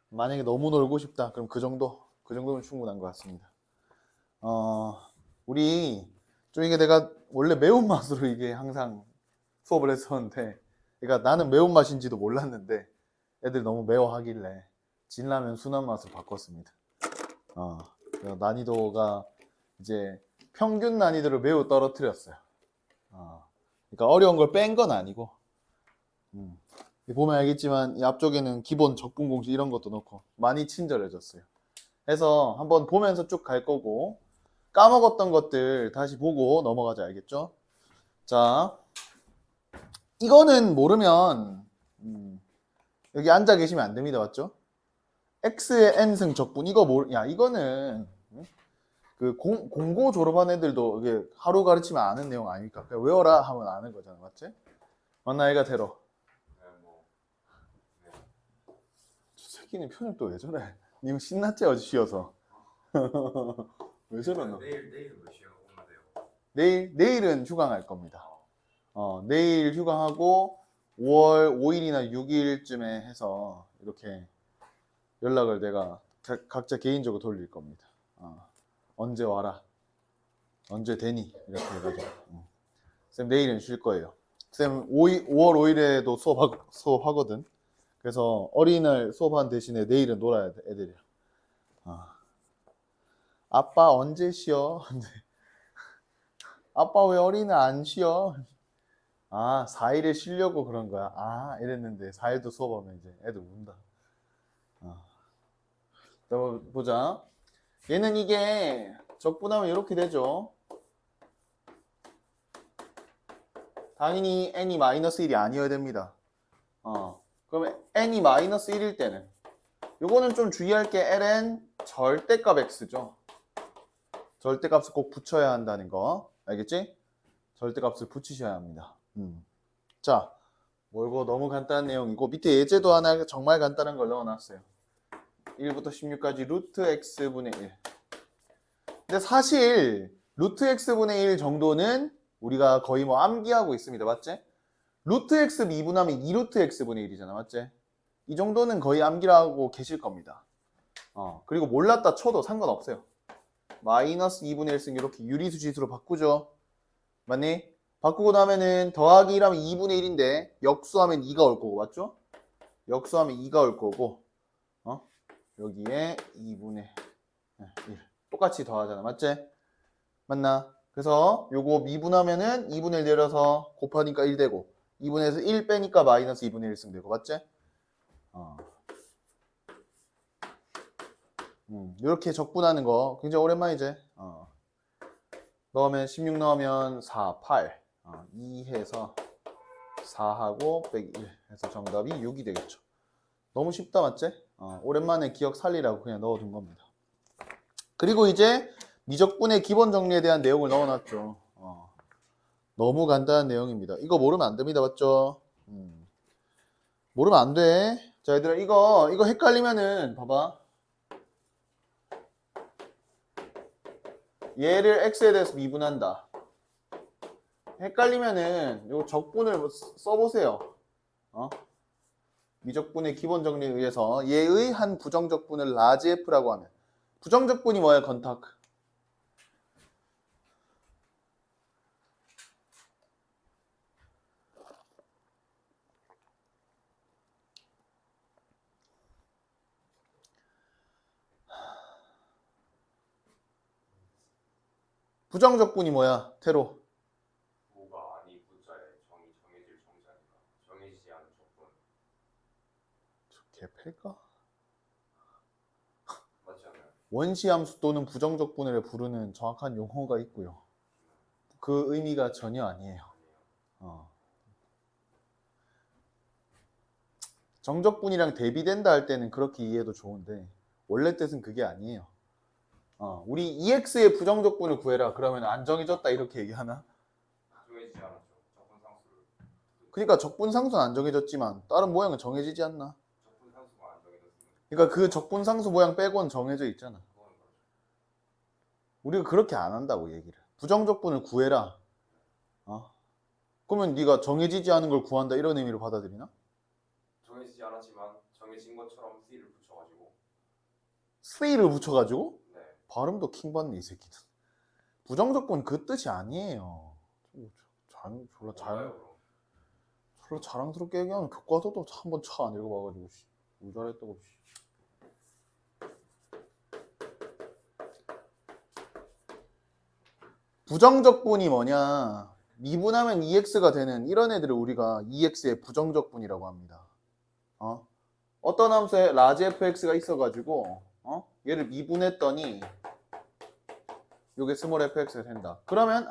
만약에 너무 놀고 싶다. 그럼 그 정도면 충분한 것 같습니다. 우리 좀 이게 내가 원래 매운맛으로 이게 항상 수업을 했었는데, 그러니까 나는 매운맛인지도 몰랐는데 애들이 너무 매워하길래 진라면 순한 맛으로 바꿨습니다. 난이도가 이제 평균 난이도를 매우 떨어뜨렸어요. 그러니까 어려운 걸 뺀 건 아니고, 보면 알겠지만 이 앞쪽에는 기본 적분 공식 이런 것도 넣고 많이 친절해졌어요. 해서 한번 보면서 쭉 갈 거고, 까먹었던 것들 다시 보고 넘어가자. 알겠죠? 자, 이거는 모르면 여기 앉아 계시면 안 됩니다. 맞죠? x의 n승 적분 이거 야 이거는 그 공고 졸업한 애들도 이게 하루 가르치면 아는 내용 아니니까 그냥 외워라 하면 아는 거잖아. 맞지? 맞나 애가 대로. 저 새끼는 표정 또 왜 저래? 님 신났지 어제 쉬어서. 왜 저러노? 내일 몇 시에 오나요? 내일은 휴강할 겁니다. 내일 휴강하고 5월 5일이나 6일쯤에 해서 이렇게 연락을 내가 각자 개인적으로 돌릴 겁니다. 언제 와라, 언제 되니 이렇게 해가지고. 쌤 내일은 쉴 거예요. 쌤 5월 5일에도 수업하거든. 그래서 어린이날 수업한 대신에 내일은 놀아야 돼 애들이. 아빠 언제 쉬어? 아빠 왜 어린이날 안 쉬어? 4일에 쉬려고 그런 거야. 이랬는데 4일도 수업하면 이제 애들 운다. 또 보자. 얘는 이게 적분하면 이렇게 되죠. 당연히 n이 마이너스 1이 아니어야 됩니다. 그러면 n이 마이너스 1일 때는 요거는 좀 주의할 게 ln 절대값 x죠. 절대값을 꼭 붙여야 한다는 거. 알겠지? 절대값을 붙이셔야 합니다. 자, 이거 너무 간단한 내용이고 밑에 예제도 하나 정말 간단한 걸 넣어놨어요. 1부터 16까지 루트 x분의 1. 근데 사실 루트 x분의 1 정도는 우리가 거의 뭐 암기하고 있습니다. 맞지? 루트 x 미분하면 2루트 x분의 1이잖아. 맞지? 이 정도는 거의 암기를 하고 계실 겁니다. 그리고 몰랐다 쳐도 상관없어요. 마이너스 2분의 1승 이렇게 유리수 지수로 바꾸죠. 맞니? 바꾸고 나면은 더하기 1하면 2분의 1인데 역수하면 2가 올 거고. 맞죠? 역수하면 2가 올 거고 여기에 2분의 1 똑같이 더하잖아. 맞지? 맞나? 그래서 요거 미분하면은 2분의 1 내려서 곱하니까 1 되고 2분의 1에서 1 빼니까 마이너스 2분의 1승 되고. 맞지? 이렇게 적분하는 거 굉장히 오랜만이지. 넣으면 16 넣으면 4, 8 2 해서 4하고 빼기 1 해서 정답이 6이 되겠죠. 너무 쉽다. 맞지? 오랜만에 기억 살리라고 그냥 넣어둔 겁니다. 그리고 이제 미적분의 기본 정리에 대한 내용을 넣어놨죠. 너무 간단한 내용입니다. 이거 모르면 안 됩니다. 맞죠? 모르면 안 돼. 자, 얘들아, 이거 헷갈리면은, 봐봐. 얘를 x에 대해서 미분한다. 헷갈리면은, 요 적분을 써보세요. 미적분의 기본 정리에 의해서 얘의 한 부정적분을 라지 f라고 하면. 부정적분이 뭐야, 건탁? 부정적분이 뭐야, 태로? 뭐가 아니 문자에 정해질 정자니까 정해지지 않은 적분 개패일까? 맞지 않나요? 원시함수 또는 부정적분을 부르는 정확한 용어가 있고요. 그 의미가 전혀 아니에요. 정적분이랑 대비된다 할 때는 그렇게 이해해도 좋은데 원래 뜻은 그게 아니에요. 우리 EX의 부정적분을 구해라. 그러면 안 정해졌다 이렇게 얘기하나? 정해지지 않았죠. 적분 상수를 그러니까 적분 상수는 안 정해졌지만 다른 모양은 정해지지 않나? 적분 상수가 안 정해졌으면 그러니까 그 적분 상수 모양 빼고는 정해져 있잖아. 그건 그렇죠. 우리가 그렇게 안 한다고 얘기를. 부정적분을 구해라. 그러면 네가 정해지지 않은 걸 구한다 이런 의미로 받아들이나? 정해지지 않았지만 정해진 것처럼 c를 붙여가지고 3를 붙여가지고 네. 발음도 킹받네 이 새끼는. 부정적분 그 뜻이 아니에요. 뭔가요? 졸라 자랑스럽게 얘기하면 교과서도 한번 차 안 읽어봐가지고 씨. 우잘했다고 씨. 부정적분이 뭐냐? 미분하면 EX가 되는 이런 애들을 우리가 EX의 부정적분이라고 합니다. 어떤 함수에 라지 fx가 있어가지고 얘를 미분했더니 요게 스몰 fx가 된다. 그러면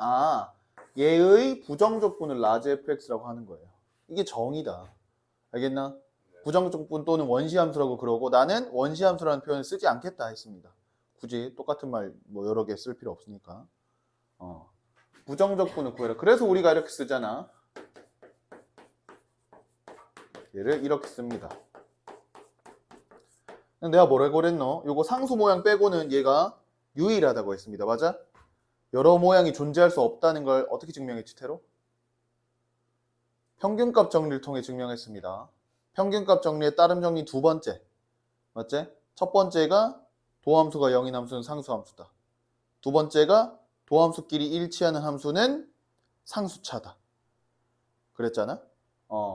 얘의 부정적분을 라지 fx라고 하는 거예요. 이게 정의다. 알겠나? 네. 부정적분 또는 원시함수라고 그러고 나는 원시함수라는 표현을 쓰지 않겠다 했습니다. 굳이 똑같은 말 뭐 여러 개 쓸 필요 없으니까. 부정적분을 구해라. 그래서 우리가 이렇게 쓰잖아. 얘를 이렇게 씁니다. 내가 뭐라고 그랬노? 요거 상수 모양 빼고는 얘가 유일하다고 했습니다. 맞아? 여러 모양이 존재할 수 없다는 걸 어떻게 증명했지, 태로? 평균값 정리를 통해 증명했습니다. 평균값 정리의 따름 정리 두 번째. 맞지? 첫 번째가 도함수가 0인 함수는 상수함수다. 두 번째가 도함수끼리 일치하는 함수는 상수차다. 그랬잖아?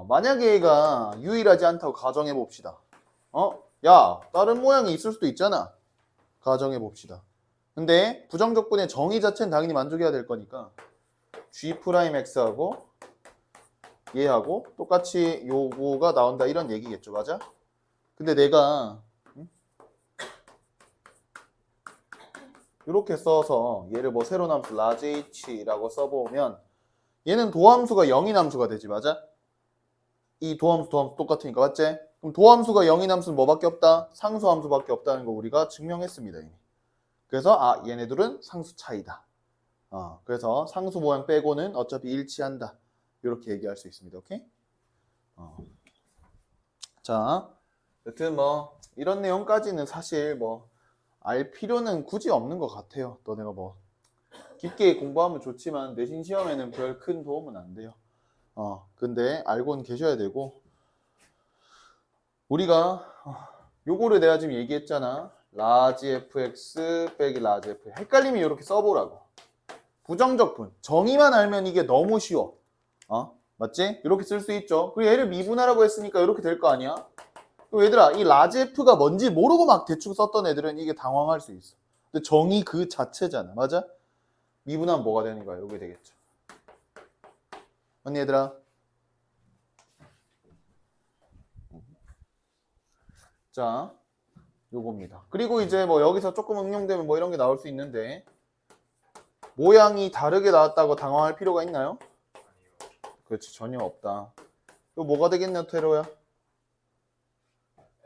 만약에 얘가 유일하지 않다고 가정해 봅시다. 야, 다른 모양이 있을 수도 있잖아. 가정해 봅시다. 근데 부정적분의 정의 자체는 당연히 만족해야 될 거니까 G'X하고 얘하고 똑같이 요거가 나온다 이런 얘기겠죠. 맞아? 근데 내가 이렇게 써서 얘를 뭐 새로운 함수 라지 h라고 써보면 얘는 도함수가 0인 함수가 되지. 맞아? 이 도함수 똑같으니까. 맞지? 그럼 도함수가 0인 함수는 뭐밖에 없다? 상수함수밖에 없다는 거 우리가 증명했습니다. 이미. 그래서 얘네들은 상수 차이다. 그래서 상수 모양 빼고는 어차피 일치한다. 이렇게 얘기할 수 있습니다. 오케이? 자, 여튼 뭐 이런 내용까지는 사실 뭐 알 필요는 굳이 없는 것 같아요. 너네가 뭐 깊게 공부하면 좋지만 내신 시험에는 별 큰 도움은 안 돼요. 근데 알고는 계셔야 되고 우리가 요거를 내가 지금 얘기했잖아. 라지 fx 빼기 라지 f 헷갈리면 이렇게 써보라고. 부정적분 정의만 알면 이게 너무 쉬워. 맞지? 이렇게 쓸 수 있죠. 그리고 얘를 미분하라고 했으니까 이렇게 될 거 아니야? 그럼 얘들아 이 라지 f가 뭔지 모르고 막 대충 썼던 애들은 이게 당황할 수 있어. 근데 정의 그 자체잖아. 맞아? 미분하면 뭐가 되는 거야? 여기 되겠죠. 언니 얘들아. 자, 요겁니다. 그리고 이제 뭐 여기서 조금 응용되면 뭐 이런 게 나올 수 있는데 모양이 다르게 나왔다고 당황할 필요가 있나요? 아니요. 그렇지, 전혀 없다. 또 뭐가 되겠냐, 테로야?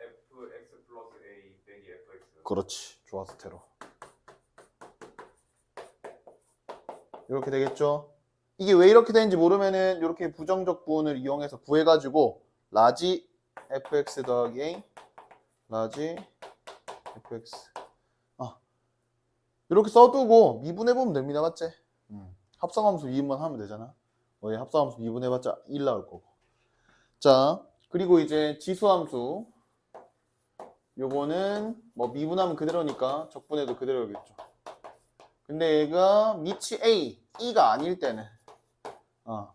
fx 플러스 a 빼기 fx. 그렇지, 좋았어, 테로. 이렇게 되겠죠? 이게 왜 이렇게 되는지 모르면은 이렇게 부정적분을 이용해서 구해가지고 라지 fx 더하기 a 라지 fx 이렇게 써두고 미분해보면 됩니다. 맞지? 합성함수 미분만 하면 되잖아. 합성함수 미분해봤자 1 나올 거고. 자, 그리고 이제 지수함수 요거는 뭐 미분하면 그대로니까 적분해도 그대로겠죠. 근데 얘가 밑이 a, e가 아닐 때는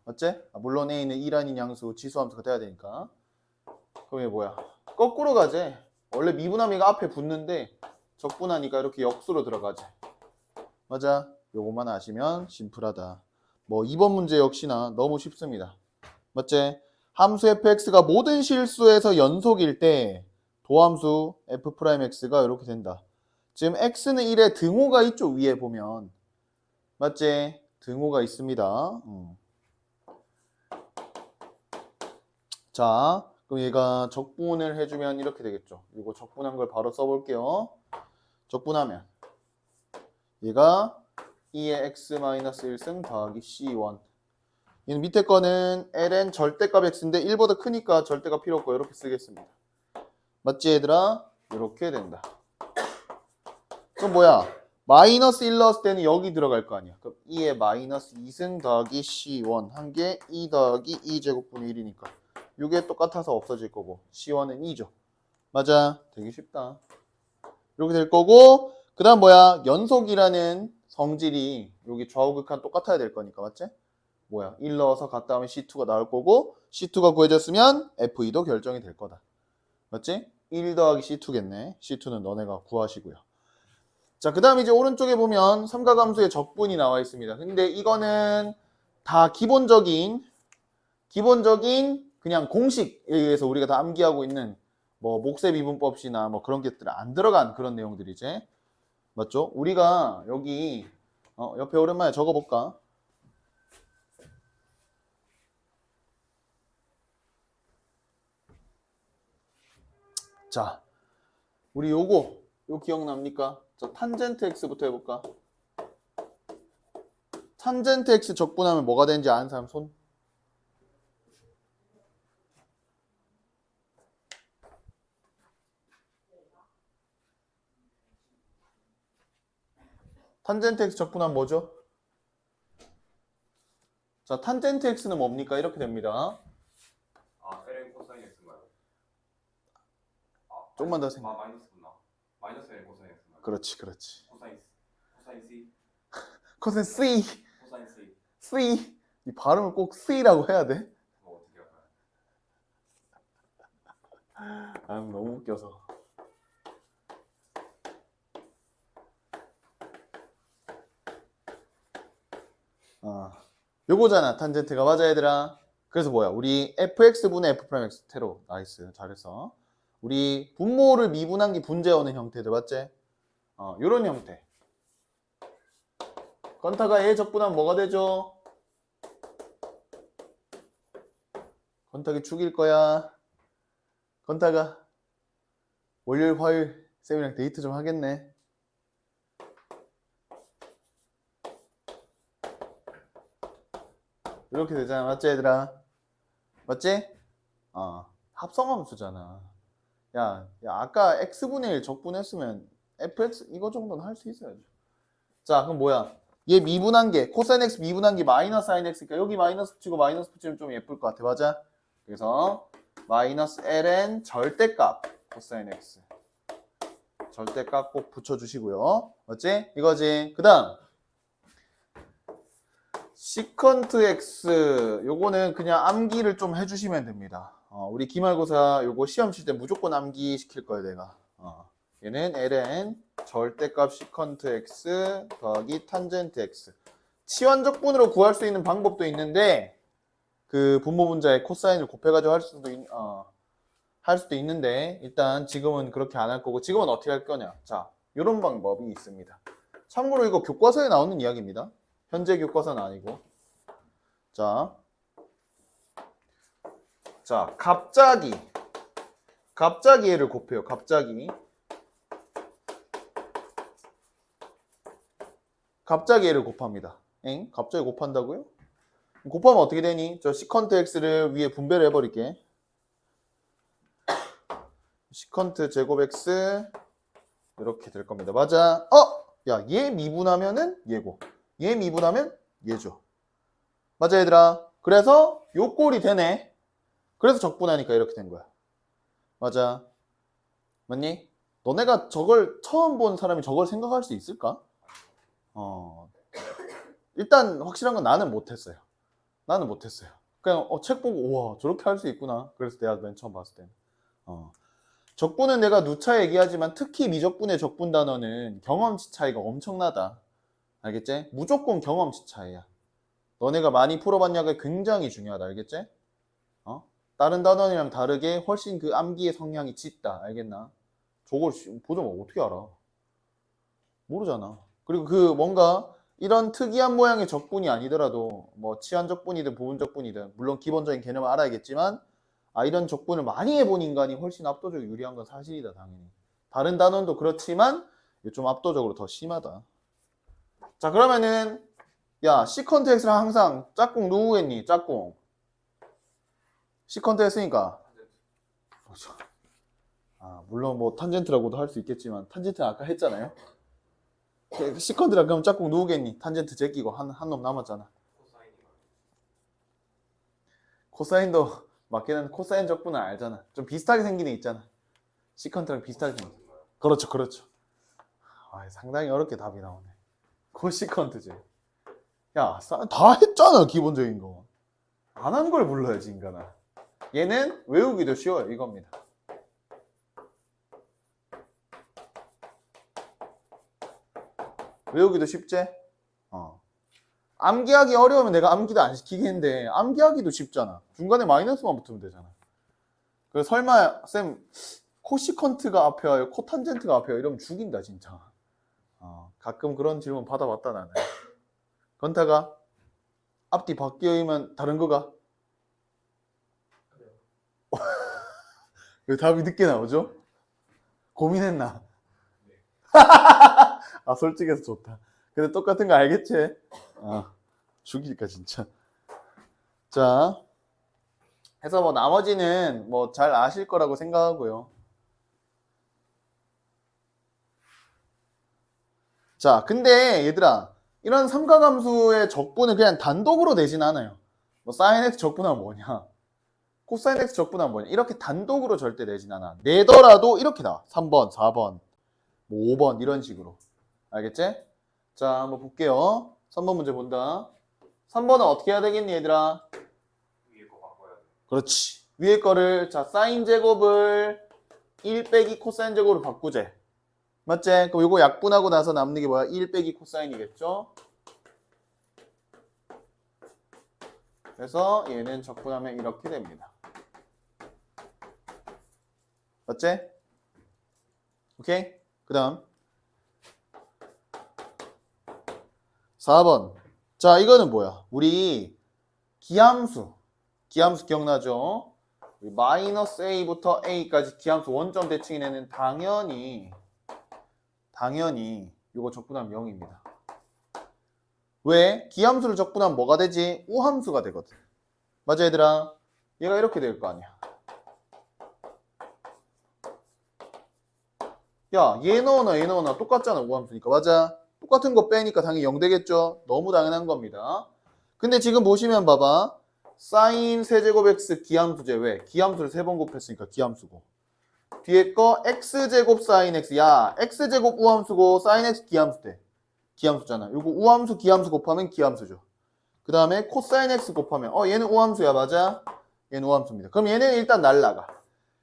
맞지? 물론 a는 1아닌 양수 지수함수가 돼야 되니까. 그럼 얘 뭐야? 거꾸로 가지. 원래 미분하면 얘가 앞에 붙는데 적분하니까 이렇게 역수로 들어가지. 맞아. 요것만 아시면 심플하다. 뭐 2번 문제 역시나 너무 쉽습니다. 맞지? 함수 fx가 모든 실수에서 연속일 때 도함수 f'x가 이렇게 된다. 지금 x는 1에 등호가 있죠. 위에 보면. 맞지? 등호가 있습니다. 자, 그럼 얘가 적분을 해주면 이렇게 되겠죠. 이거 적분한 걸 바로 써볼게요. 적분하면 얘가 2의 x-1승 더하기 c1. 얘는 밑에 거는 ln 절대값 x인데 1보다 크니까 절대값 필요 없고 이렇게 쓰겠습니다. 맞지 얘들아? 이렇게 된다. 그럼 뭐야? 마이너스 1 넣었을 때는 여기 들어갈 거 아니야. 그럼 2의 마이너스 2승 더하기 c1 한 게 2 더하기 2제곱분의 1이니까 이게 똑같아서 없어질 거고 C1은 2죠. 맞아. 되게 쉽다. 이렇게 될 거고 그 다음 뭐야? 연속이라는 성질이 여기 좌우극한 똑같아야 될 거니까 맞지? 뭐야? 1 넣어서 갔다 하면 C2가 나올 거고 C2가 구해졌으면 F2도 결정이 될 거다. 맞지? 1 더하기 C2겠네. C2는 너네가 구하시고요. 자, 그 다음 이제 오른쪽에 보면 삼각함수의 적분이 나와 있습니다. 근데 이거는 다 기본적인 그냥 공식에 의해서 우리가 다 암기하고 있는 뭐 목세미분법이나 뭐 그런 것들 안 들어간 그런 내용들이지. 맞죠? 우리가 여기 옆에 오랜만에 적어볼까? 자, 우리 요거 기억납니까? 자, 탄젠트 x부터 해볼까? 탄젠트 x 적분하면 뭐가 되는지 아는 사람 손? 탄젠트 x 적분하면 뭐죠? 자, 탄젠트 x는 뭡니까? 이렇게 됩니다. 아, ln 코사인 x인가요? 아, 조금만 더 생각. 마이너스 분나. 마이너스 ln 코사인 x인가요? 그렇지. 코사인 C. 코사인 C. 코사인 C. C. 이 발음을 꼭 C라고 해야 돼? 그거 어떻게 할까요? 아, 너무 웃겨서. 요거잖아. 탄젠트가 맞아 얘들아. 그래서 뭐야? 우리 fx분의 f'x 테로. 나이스. 잘했어. 우리 분모를 미분한 게 분재하는 형태들 맞지? 요런 형태. 건타가 얘 적분하면 뭐가 되죠? 건타기 죽일 거야. 건타가 월요일 화요일 쌤이랑 데이트 좀 하겠네. 이렇게 되잖아. 맞지 얘들아? 맞지? 합성함수잖아. 야, 아까 x분의 1 적분했으면 fx 이거 정도는 할 수 있어야죠. 자, 그럼 뭐야? 얘 미분한 게 코사인 x 미분한 게 마이너스 사인 x니까 여기 마이너스 붙이고 마이너스 붙이면 좀 예쁠 것 같아. 맞아? 그래서 마이너스 ln 절대값 코사인 x 절대값 꼭 붙여주시고요. 맞지? 이거지. 그 다음 시컨트 x 요거는 그냥 암기를 좀 해주시면 됩니다. 우리 기말고사 요거 시험 칠 때 무조건 암기 시킬 거예요 내가. 얘는 ln 절대값 시컨트 x 더하기 탄젠트 x 치환적분으로 구할 수 있는 방법도 있는데 그 분모 분자에 코사인을 곱해가지고 할 수도 있는데 일단 지금은 그렇게 안 할 거고 지금은 어떻게 할 거냐. 자, 요런 방법이 있습니다. 참고로 이거 교과서에 나오는 이야기입니다. 현재 교과서는 아니고. 자, 갑자기 얘를 곱해요. 갑자기 얘를 곱합니다. 엥? 갑자기 곱한다고요? 곱하면 어떻게 되니? 저 시컨트 x를 위에 분배를 해버릴게. 시컨트 제곱 x 이렇게 될 겁니다. 맞아. 야, 얘 미분하면은 얘고 얘 미분하면 얘죠. 맞아 얘들아. 그래서 요 꼴이 되네. 그래서 적분하니까 이렇게 된 거야. 맞아. 맞니? 너네가 저걸 처음 본 사람이 저걸 생각할 수 있을까? 일단 확실한 건 나는 못했어요. 그냥 책 보고 우와 저렇게 할 수 있구나. 그래서 내가 맨 처음 봤을 때는. 적분은 내가 누차 얘기하지만 특히 미적분의 적분 단어는 경험치 차이가 엄청나다. 알겠지? 무조건 경험치 차이야. 너네가 많이 풀어봤냐가 굉장히 중요하다. 알겠지? 다른 단원이랑 다르게 훨씬 그 암기의 성향이 짙다. 알겠나? 저걸 보자면 어떻게 알아? 모르잖아. 그리고 그 뭔가 이런 특이한 모양의 적분이 아니더라도 뭐 치환 적분이든 부분 적분이든 물론 기본적인 개념을 알아야겠지만 이런 적분을 많이 해본 인간이 훨씬 압도적으로 유리한 건 사실이다. 당연히. 다른 단원도 그렇지만 좀 압도적으로 더 심하다. 자, 그러면은 야, 시컨트 x랑 항상 짝꿍 누구겠니? 짝꿍. 시컨트 했으니까. 물론 뭐 탄젠트라고도 할 수 있겠지만 탄젠트는 아까 했잖아요. 시컨트랑 그럼 짝꿍 누구겠니? 탄젠트 제끼고 한 놈 남았잖아. 코사인도 맞게는 코사인 적분은 알잖아. 좀 비슷하게 생긴 애 있잖아. 시컨트랑 비슷하게 생긴. 그렇죠. 상당히 어렵게 답이 나오네. 코시컨트지. 야, 다 했잖아, 기본적인 거. 안 한 걸 불러야지, 인간아. 얘는 외우기도 쉬워요, 이겁니다. 외우기도 쉽지? 암기하기 어려우면 내가 암기도 안 시키겠는데 암기하기도 쉽잖아. 중간에 마이너스만 붙으면 되잖아. 그래서 설마 쌤 코시컨트가 앞에 와요, 코탄젠트가 앞에 와요 이러면 죽인다 진짜. 가끔 그런 질문 받아봤다 나는. 건타가 앞뒤 바뀌면 다른 거가? 왜 답이 늦게 나오죠? 고민했나? 솔직해서 좋다. 근데 똑같은 거 알겠지? 죽일까 진짜. 자, 해서 뭐 나머지는 뭐 잘 아실 거라고 생각하고요. 자, 근데 얘들아, 이런 삼각함수의 적분을 그냥 단독으로 내진 않아요. 뭐 sin x 적분하면 뭐냐, 코사인 x 적분하면 뭐냐, 이렇게 단독으로 절대 내진 않아. 내더라도 이렇게 나와. 3번, 4번, 뭐 5번 이런 식으로. 알겠지? 자, 한번 볼게요. 3번 문제 본다. 3번은 어떻게 해야 되겠니 얘들아? 위에 거 바꿔야 돼. 그렇지. 위에 거를 자 사인 제곱을 1 빼기 코사인 제곱으로 바꾸재. 맞지? 그럼 이거 약분하고 나서 남는 게 뭐야? 1 빼기 코사인이겠죠? 그래서 얘는 적분하면 이렇게 됩니다. 맞지? 오케이? 그 다음 4번. 자, 이거는 뭐야? 우리 기함수 기억나죠? 우리 마이너스 a부터 a까지 기함수 원점 대칭이내는 당연히 이거 적분하면 0입니다. 왜? 기함수를 적분하면 뭐가 되지? 우함수가 되거든. 맞아 얘들아? 얘가 이렇게 될 거 아니야. 야, 얘 넣어놔 똑같잖아. 우함수니까. 맞아? 똑같은 거 빼니까 당연히 0 되겠죠? 너무 당연한 겁니다. 근데 지금 보시면 봐봐. 사인 세제곱 x 기함수제. 왜? 기함수를 3번 곱했으니까 기함수고. 뒤에 거 x제곱 사인 x. 야, x제곱 우함수고 사인 x 기함수 돼. 기함수잖아. 요거 우함수 기함수 곱하면 기함수죠. 그 다음에 코사인 x 곱하면 얘는 우함수야. 맞아? 얘는 우함수입니다. 그럼 얘는 일단 날라가.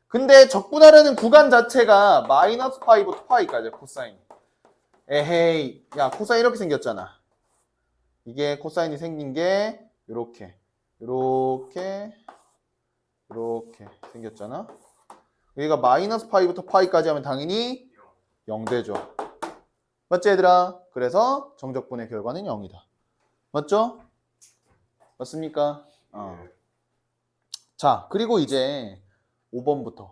근데 적분하려는 구간 자체가 마이너스 파이부터 파이까지야. 코사인. 에헤이, 야, 코사인 이렇게 생겼잖아. 이게 코사인이 생긴 게 요렇게 생겼잖아. 여기가 마이너스 파이부터 파이까지 하면 당연히 0 되죠. 맞지 얘들아? 그래서 정적분의 결과는 0이다. 맞죠? 맞습니까? 자, 그리고 이제 5번부터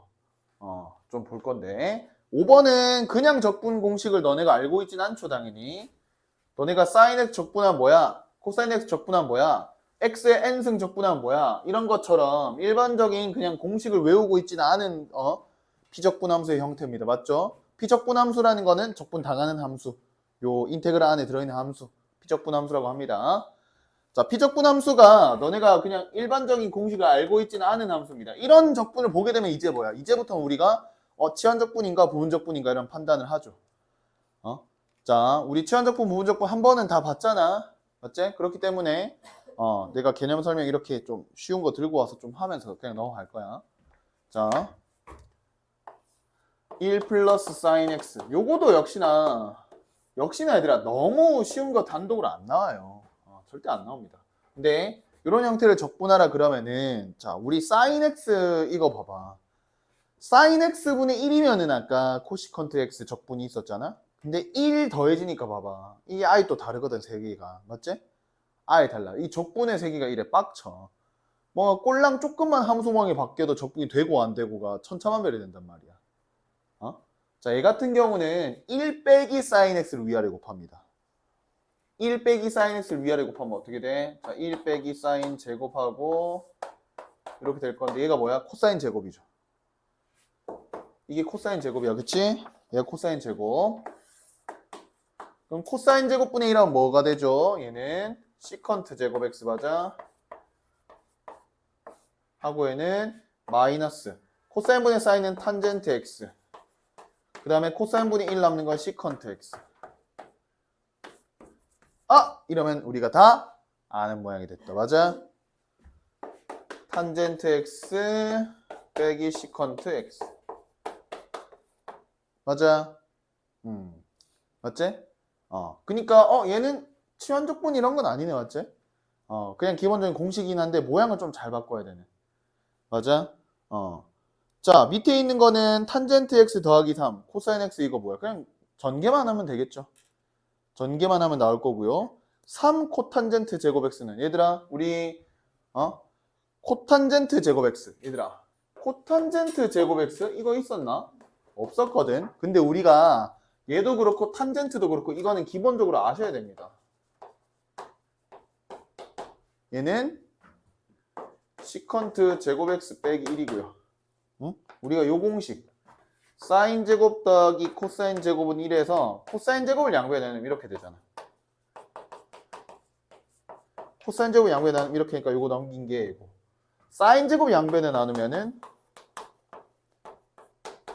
좀 볼 건데, 5번은 그냥 적분 공식을 너네가 알고 있진 않죠. 당연히 너네가 sin x 적분하면 뭐야, 코사인 x 적분하면 뭐야, x의 n승 적분하면 뭐야, 이런 것처럼 일반적인 그냥 공식을 외우고 있지는 않은 비적분함수의 형태입니다. 맞죠? 비적분함수라는 거는 적분 당하는 함수, 요 인테그랄 안에 들어있는 함수, 비적분함수라고 합니다. 자, 비적분함수가 너네가 그냥 일반적인 공식을 알고 있지는 않은 함수입니다. 이런 적분을 보게 되면 이제 뭐야? 이제부터는 우리가 치환적분인가 부분적분인가 이런 판단을 하죠. 자, 우리 치환적분 부분적분 한 번은 다 봤잖아. 맞지? 그렇기 때문에 내가 개념 설명 이렇게 좀 쉬운 거 들고 와서 좀 하면서 그냥 넘어갈 거야. 자, 1 플러스 sin x. 요거도 역시나 얘들아 너무 쉬운 거 단독으로 안 나와요. 절대 안 나옵니다. 근데 이런 형태를 적분하라 그러면은, 자, 우리 sin x 이거 봐봐. sin x분의 1이면은 아까 코시컨트 x 적분이 있었잖아. 근데 1 더해지니까 봐봐. 이 i 또 다르거든, 세기가. 맞지? i 달라. 이 적분의 세기가 이래 빡쳐. 뭔가 꼴랑 조금만 함수망이 바뀌어도 적분이 되고 안 되고가 천차만별이 된단 말이야. 자, 얘 같은 경우는 1 빼기 sin x를 위아래 곱합니다. 1 빼기 sin x를 위아래 곱하면 어떻게 돼? 자, 1 빼기 sin 제곱하고 이렇게 될 건데, 얘가 뭐야? 코사인 제곱이죠. 이게 코사인 제곱이야. 그치? 얘가 코사인 제곱. 그럼 코사인 제곱분의 1하면 뭐가 되죠? 얘는 시컨트 제곱 x 맞아? 하고 얘는 마이너스 코사인분의 사인은 탄젠트 x. 그 그 다음에 코사인분의 1 남는 건 시컨트 x. 아! 이러면 우리가 다 아는 모양이 됐다. 맞아? 탄젠트 x 빼기 시컨트 x. 맞아? 맞지? 그니까 얘는 치환적분 이런 건 아니네. 맞지? 그냥 기본적인 공식이긴 한데 모양을 좀 잘 바꿔야 되네. 맞아? 자, 밑에 있는 거는 탄젠트 x 더하기 3 코사인 x 이거 뭐야? 그냥 전개만 하면 되겠죠. 전개만 하면 나올 거고요. 3 코탄젠트 제곱 x는 얘들아 우리 코탄젠트 제곱 x. 얘들아 코탄젠트 제곱 x 이거 있었나? 없었거든. 근데 우리가 얘도 그렇고 탄젠트도 그렇고 이거는 기본적으로 아셔야 됩니다. 얘는 시컨트 제곱 x 빼기 1이고요. 우리가 요 공식 사인 제곱 더하기 코사인 제곱은 1에서 코사인 제곱을 양보해 나누면 이렇게 되잖아. 코사인 제곱 양보해 나누면 이렇게 하니까 요거 넘긴 게 이거. 사인 제곱 양변에 나누면은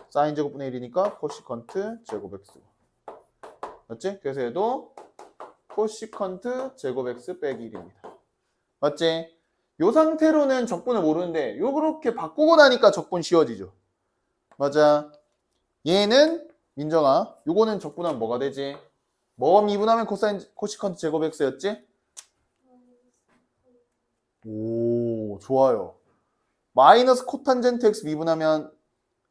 사인 제곱분의 1이니까 코시컨트 제곱 x. 맞지? 그래서 얘도 코시컨트 제곱 x 빼기 1입니다. 맞지? 요 상태로는 적분을 모르는데 요렇게 바꾸고 나니까 적분 쉬워지죠. 맞아. 얘는 민정아 요거는 적분하면 뭐가 되지? 뭐가 미분하면 코시컨트 제곱 x였지? 오, 좋아요. 마이너스 코탄젠트 x 미분하면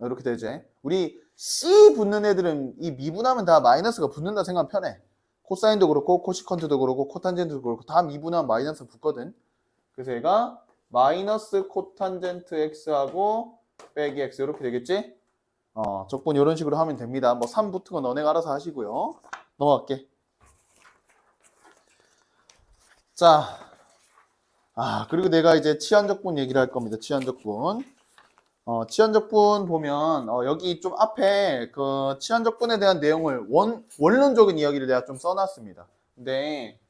이렇게 되지. 우리 C 붙는 애들은 이 미분하면 다 마이너스가 붙는다 생각하면 편해. 코사인도 그렇고 코시컨트도 그렇고 코탄젠트도 그렇고 다 미분하면 마이너스 붙거든. 그래서 얘가 마이너스 코탄젠트 x하고 빼기 x 이렇게 되겠지? 적분 이런 식으로 하면 됩니다. 뭐 3 붙은 건 너네가 알아서 하시고요. 넘어갈게. 자, 그리고 내가 이제 치환적분 얘기를 할 겁니다. 치환적분. 치환적분 보면 여기 좀 앞에 그 치환적분에 대한 내용을 원론적인 이야기를 내가 좀 써놨습니다. 근데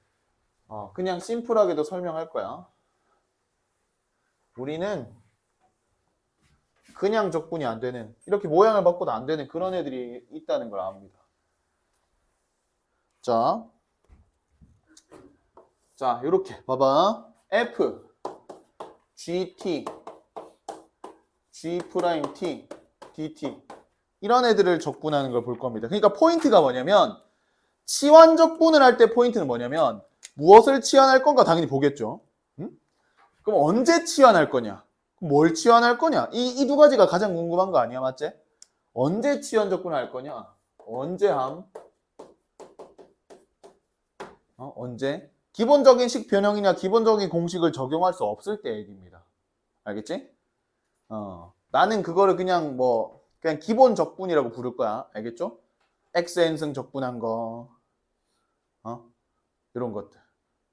그냥 심플하게도 설명할 거야. 우리는 그냥 적분이 안 되는 이렇게 모양을 바꿔도 안 되는 그런 애들이 있다는 걸 압니다. 자 이렇게 봐봐. F, GT, G'T, DT 이런 애들을 적분하는 걸 볼 겁니다. 그러니까 포인트가 뭐냐면 치환적분을 할 때 포인트는 뭐냐면 무엇을 치환할 건가 당연히 보겠죠. 그럼 언제 치환할 거냐? 뭘 치환할 거냐? 이 두 가지가 가장 궁금한 거 아니야, 맞지? 언제 치환적분을 할 거냐? 언제 함? 언제? 기본적인 식 변형이나 기본적인 공식을 적용할 수 없을 때 얘기입니다. 알겠지? 나는 그거를 그냥 그냥 기본 적분이라고 부를 거야. 알겠죠? xn승 적분한 거, 이런 것들.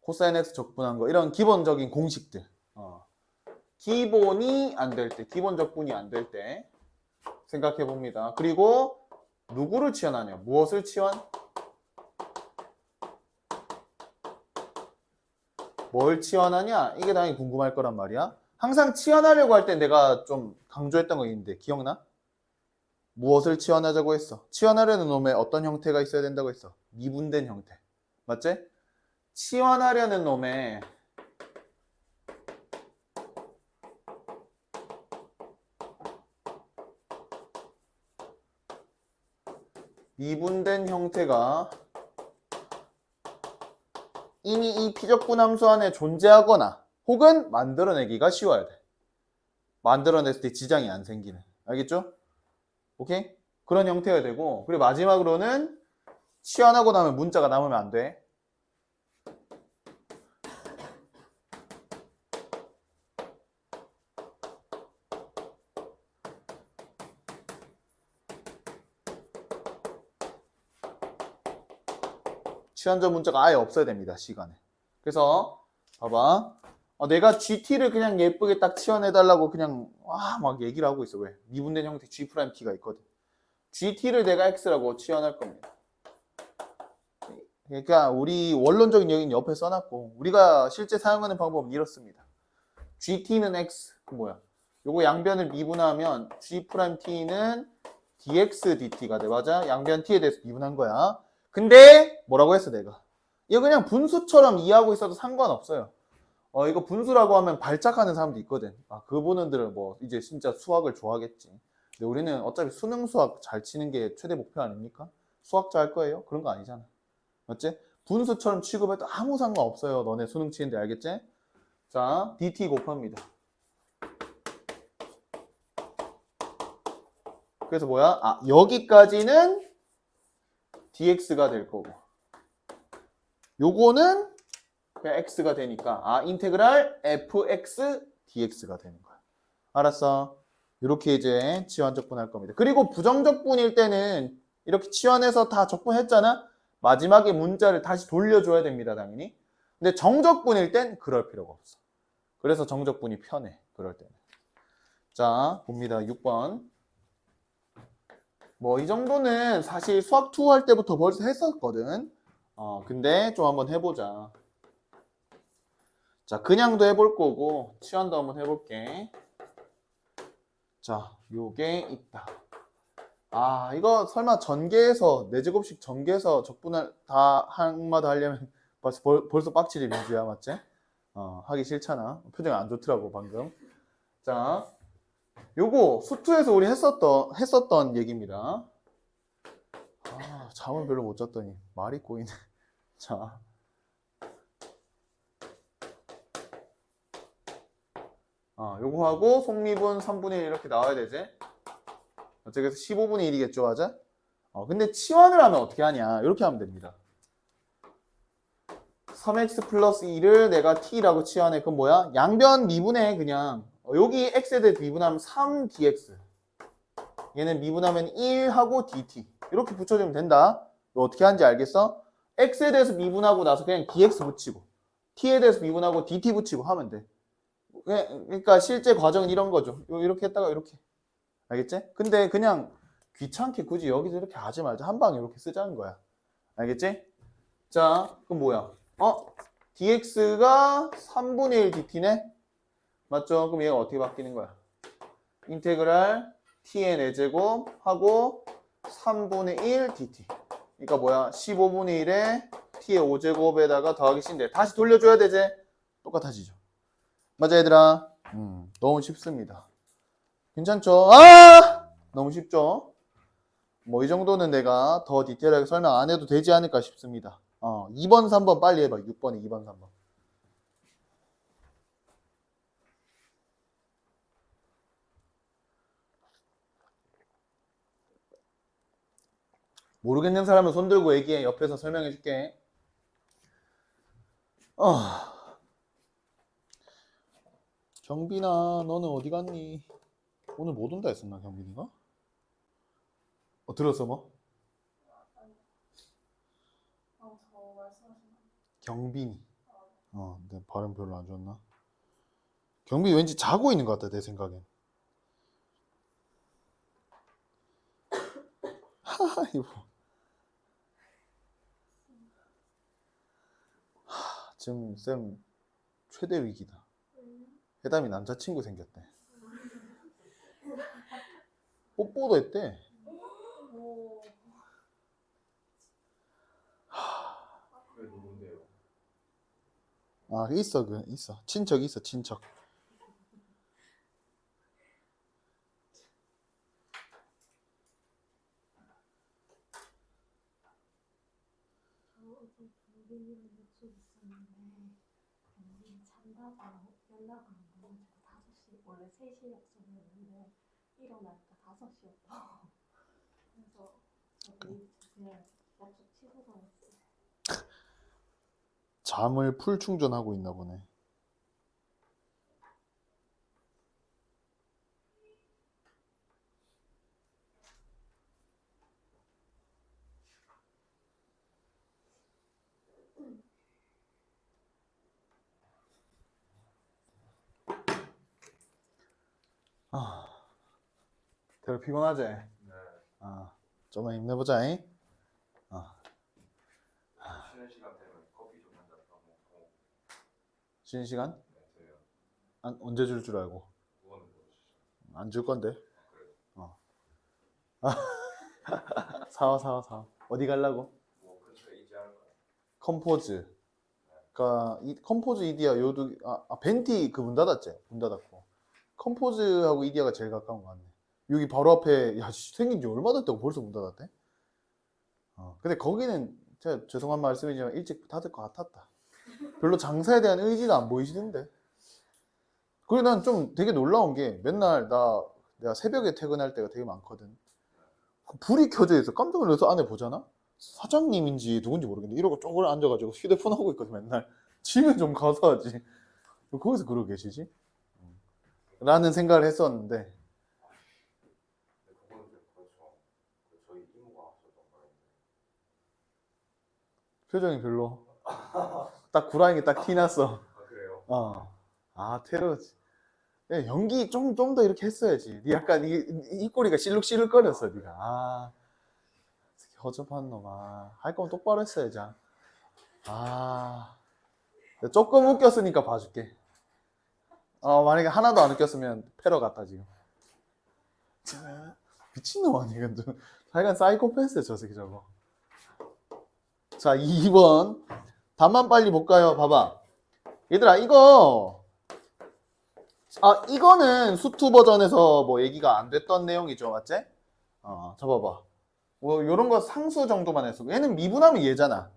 코사인 x 적분한 거, 이런 기본적인 공식들. 기본이 안 될 때, 기본 적분이 안 될 때 생각해 봅니다. 그리고 누구를 치환하냐? 무엇을 치환? 뭘 치환하냐? 이게 당연히 궁금할 거란 말이야. 항상 치환하려고 할 때 내가 좀 강조했던 거 있는데 기억나? 무엇을 치환하자고 했어? 치환하려는 놈에 어떤 형태가 있어야 된다고 했어? 미분된 형태. 맞지? 치환하려는 놈에 미분된 형태가 이미 이 피적분 함수 안에 존재하거나 혹은 만들어내기가 쉬워야 돼. 만들어냈을 때 지장이 안 생기는. 알겠죠? 오케이? 그런 형태가 되고, 그리고 마지막으로는 치환하고 나면 문자가 남으면 안 돼. 치환전 문자가 아예 없어야 됩니다. 시간에. 그래서 봐봐. 내가 GT를 그냥 예쁘게 딱 치환해달라고 그냥 막 얘기를 하고 있어. 왜? 미분된 형태 G'T가 있거든. GT를 내가 X라고 치환할 겁니다. 그러니까 우리 원론적인 얘기는 옆에 써놨고 우리가 실제 사용하는 방법은 이렇습니다. GT는 X. 그 뭐야? 요거 양변을 미분하면 G'T는 dx dt가 돼. 맞아? 양변 t에 대해서 미분한 거야. 근데 뭐라고 했어 내가? 이거 그냥 분수처럼 이해하고 있어도 상관없어요. 이거 분수라고 하면 발작하는 사람도 있거든. 아, 그분들은 뭐 이제 진짜 수학을 좋아하겠지. 근데 우리는 어차피 수능 수학 잘 치는 게 최대 목표 아닙니까? 수학자 할 거예요? 그런 거 아니잖아. 맞지? 분수처럼 취급해도 아무 상관없어요. 너네 수능 치는데 알겠지? 자, dt 곱합니다. 그래서 뭐야? 아, 여기까지는 dx가 될 거고. 요거는 그냥 x가 되니까 인테그랄 fx dx가 되는 거야. 알았어? 이렇게 이제 치환 적분할 겁니다. 그리고 부정적분일 때는 이렇게 치환해서 다 적분했잖아? 마지막에 문자를 다시 돌려줘야 됩니다, 당연히. 근데 정적분일 땐 그럴 필요가 없어. 그래서 정적분이 편해, 그럴 때는. 자, 봅니다. 6번. 뭐 이 정도는 사실 수학 2 할 때부터 벌써 했었거든. 근데 좀 한번 해보자. 자, 그냥도 해볼 거고 치환도 한번 해볼게. 자, 요게 있다. 아, 이거 설마 전개해서 4제곱씩 전개해서 적분을 다 한마다 하려면 벌써 빡치지 민주야, 맞지? 하기 싫잖아. 표정이 안 좋더라고 방금. 자, 요거 수투에서 우리 했었던 얘기입니다. 아, 잠을 별로 못 잤더니 말이 꼬이네. 자, 요거 하고 속미분 3분의 1 이렇게 나와야 되지? 그래서 15분의 1이겠죠, 맞아? 근데 치환을 하면 어떻게 하냐? 이렇게 하면 됩니다. 3x 플러스 2를 내가 t라고 치환해. 그럼 뭐야? 양변 미분해, 그냥. 여기 x에 대해 미분하면 3dx. 얘는 미분하면 1하고 dt. 이렇게 붙여주면 된다. 이거 어떻게 하는지 알겠어? x에 대해서 미분하고 나서 그냥 dx 붙이고, t에 대해서 미분하고 dt 붙이고 하면 돼. 그러니까 실제 과정은 이런 거죠. 이렇게 했다가 이렇게. 알겠지? 근데 그냥 귀찮게 굳이 여기서 이렇게 하지 말자. 한 방에 이렇게 쓰자는 거야. 알겠지? 자, 그럼 뭐야? dx가 3분의 1 dt네? 맞죠? 그럼 얘가 어떻게 바뀌는 거야? 인테그랄 t의 4제곱 하고 3분의 1 dt. 그러니까 뭐야? 15분의 1에 t의 5제곱에다가 더하기 c인데 다시 돌려줘야 되지? 똑같아지죠. 맞아, 얘들아? 너무 쉽습니다. 괜찮죠? 너무 쉽죠? 뭐 이 정도는 내가 더 디테일하게 설명 안 해도 되지 않을까 싶습니다. 2번, 3번 빨리 해봐. 6번에 2번, 3번. 모르겠는 사람은 손 들고 얘기해. 옆에서 설명해 줄게. 경빈아, 너는 어디 갔니? 오늘 못 온다 했었나, 경빈이가? 들었어, 뭐? 저 말씀하신 경빈이. 내 발음 별로 안 좋았나? 경빈이 왠지 자고 있는 것 같다, 내 생각엔. 이거. 지금 쌤 최대 위기다. 해담이 남자친구 생겼대. 뽀뽀도 했대. 오, 그게 누군데요? 있어. 친척 있어, 친척. 어제 경빈이랑 약속 있었는데 경빈이 잔다고 연락을 안 해가지고 5시 원래 3시 약속이었는데 일어나니까 5시였다고 그래서 저기 그냥 약속 취소가 됐어요. 잠을 풀 충전하고 있나 보네. 되게 피곤하지? 네. 좀만 힘내보자. 잉? 쉬는 시간 되면 커피 좀 한 잔 더 먹고. 쉬는 시간? 네, 돼요. 언제 줄 알고? 그거는 모르시죠. 안 줄 건데. 그래요. 사와. 어디 가려고? 뭐 근처에 있지 않을까요? 컴포즈. 그러니까 이 컴포즈 이디야 요도 벤티 그 문 닫았지? 문 닫았고. 컴포즈하고 이디야가 제일 가까운 거 같네. 여기 바로 앞에 야 생긴 지 얼마 됐다고 벌써 문 닫았대? 근데 거기는 제가 죄송한 말씀이지만 일찍 닫을 것 같았다. 별로 장사에 대한 의지가 안 보이시던데. 그리고 난 좀 되게 놀라운 게 맨날 내가 새벽에 퇴근할 때가 되게 많거든. 불이 켜져 있어. 깜짝 놀라서 안에 보잖아? 사장님인지 누군지 모르겠는데 이러고 쪼그려 앉아가지고 휴대폰 하고 있거든 맨날. 집에 좀 가서 하지. 왜 거기서 그러고 계시지? 라는 생각을 했었는데 근데 그거는 좀 그렇죠. 저희 이모가 하셨던 거예요. 표정이 별로 딱 구라인 게 딱 티났어. 아 그래요? 테러지. 야, 연기 좀 더 이렇게 했어야지. 니 약간 이 꼬리가 실룩실룩거렸어 니가. 허접한 놈아. 할 거면 똑바로 했어야지. 조금 웃겼으니까 봐줄게. 만약에 하나도 안 웃겼으면 패러 갔다 지금. 미친놈 아니야 근데. 하여간 사이코패스야 저 새끼 저거. 자 2번 답만 빨리 볼까요? 봐봐 얘들아 이거는 수투 버전에서 뭐 얘기가 안 됐던 내용이죠 맞지? 잡아봐 뭐 요런 거 상수 정도만 했어. 얘는 미분하면 얘잖아.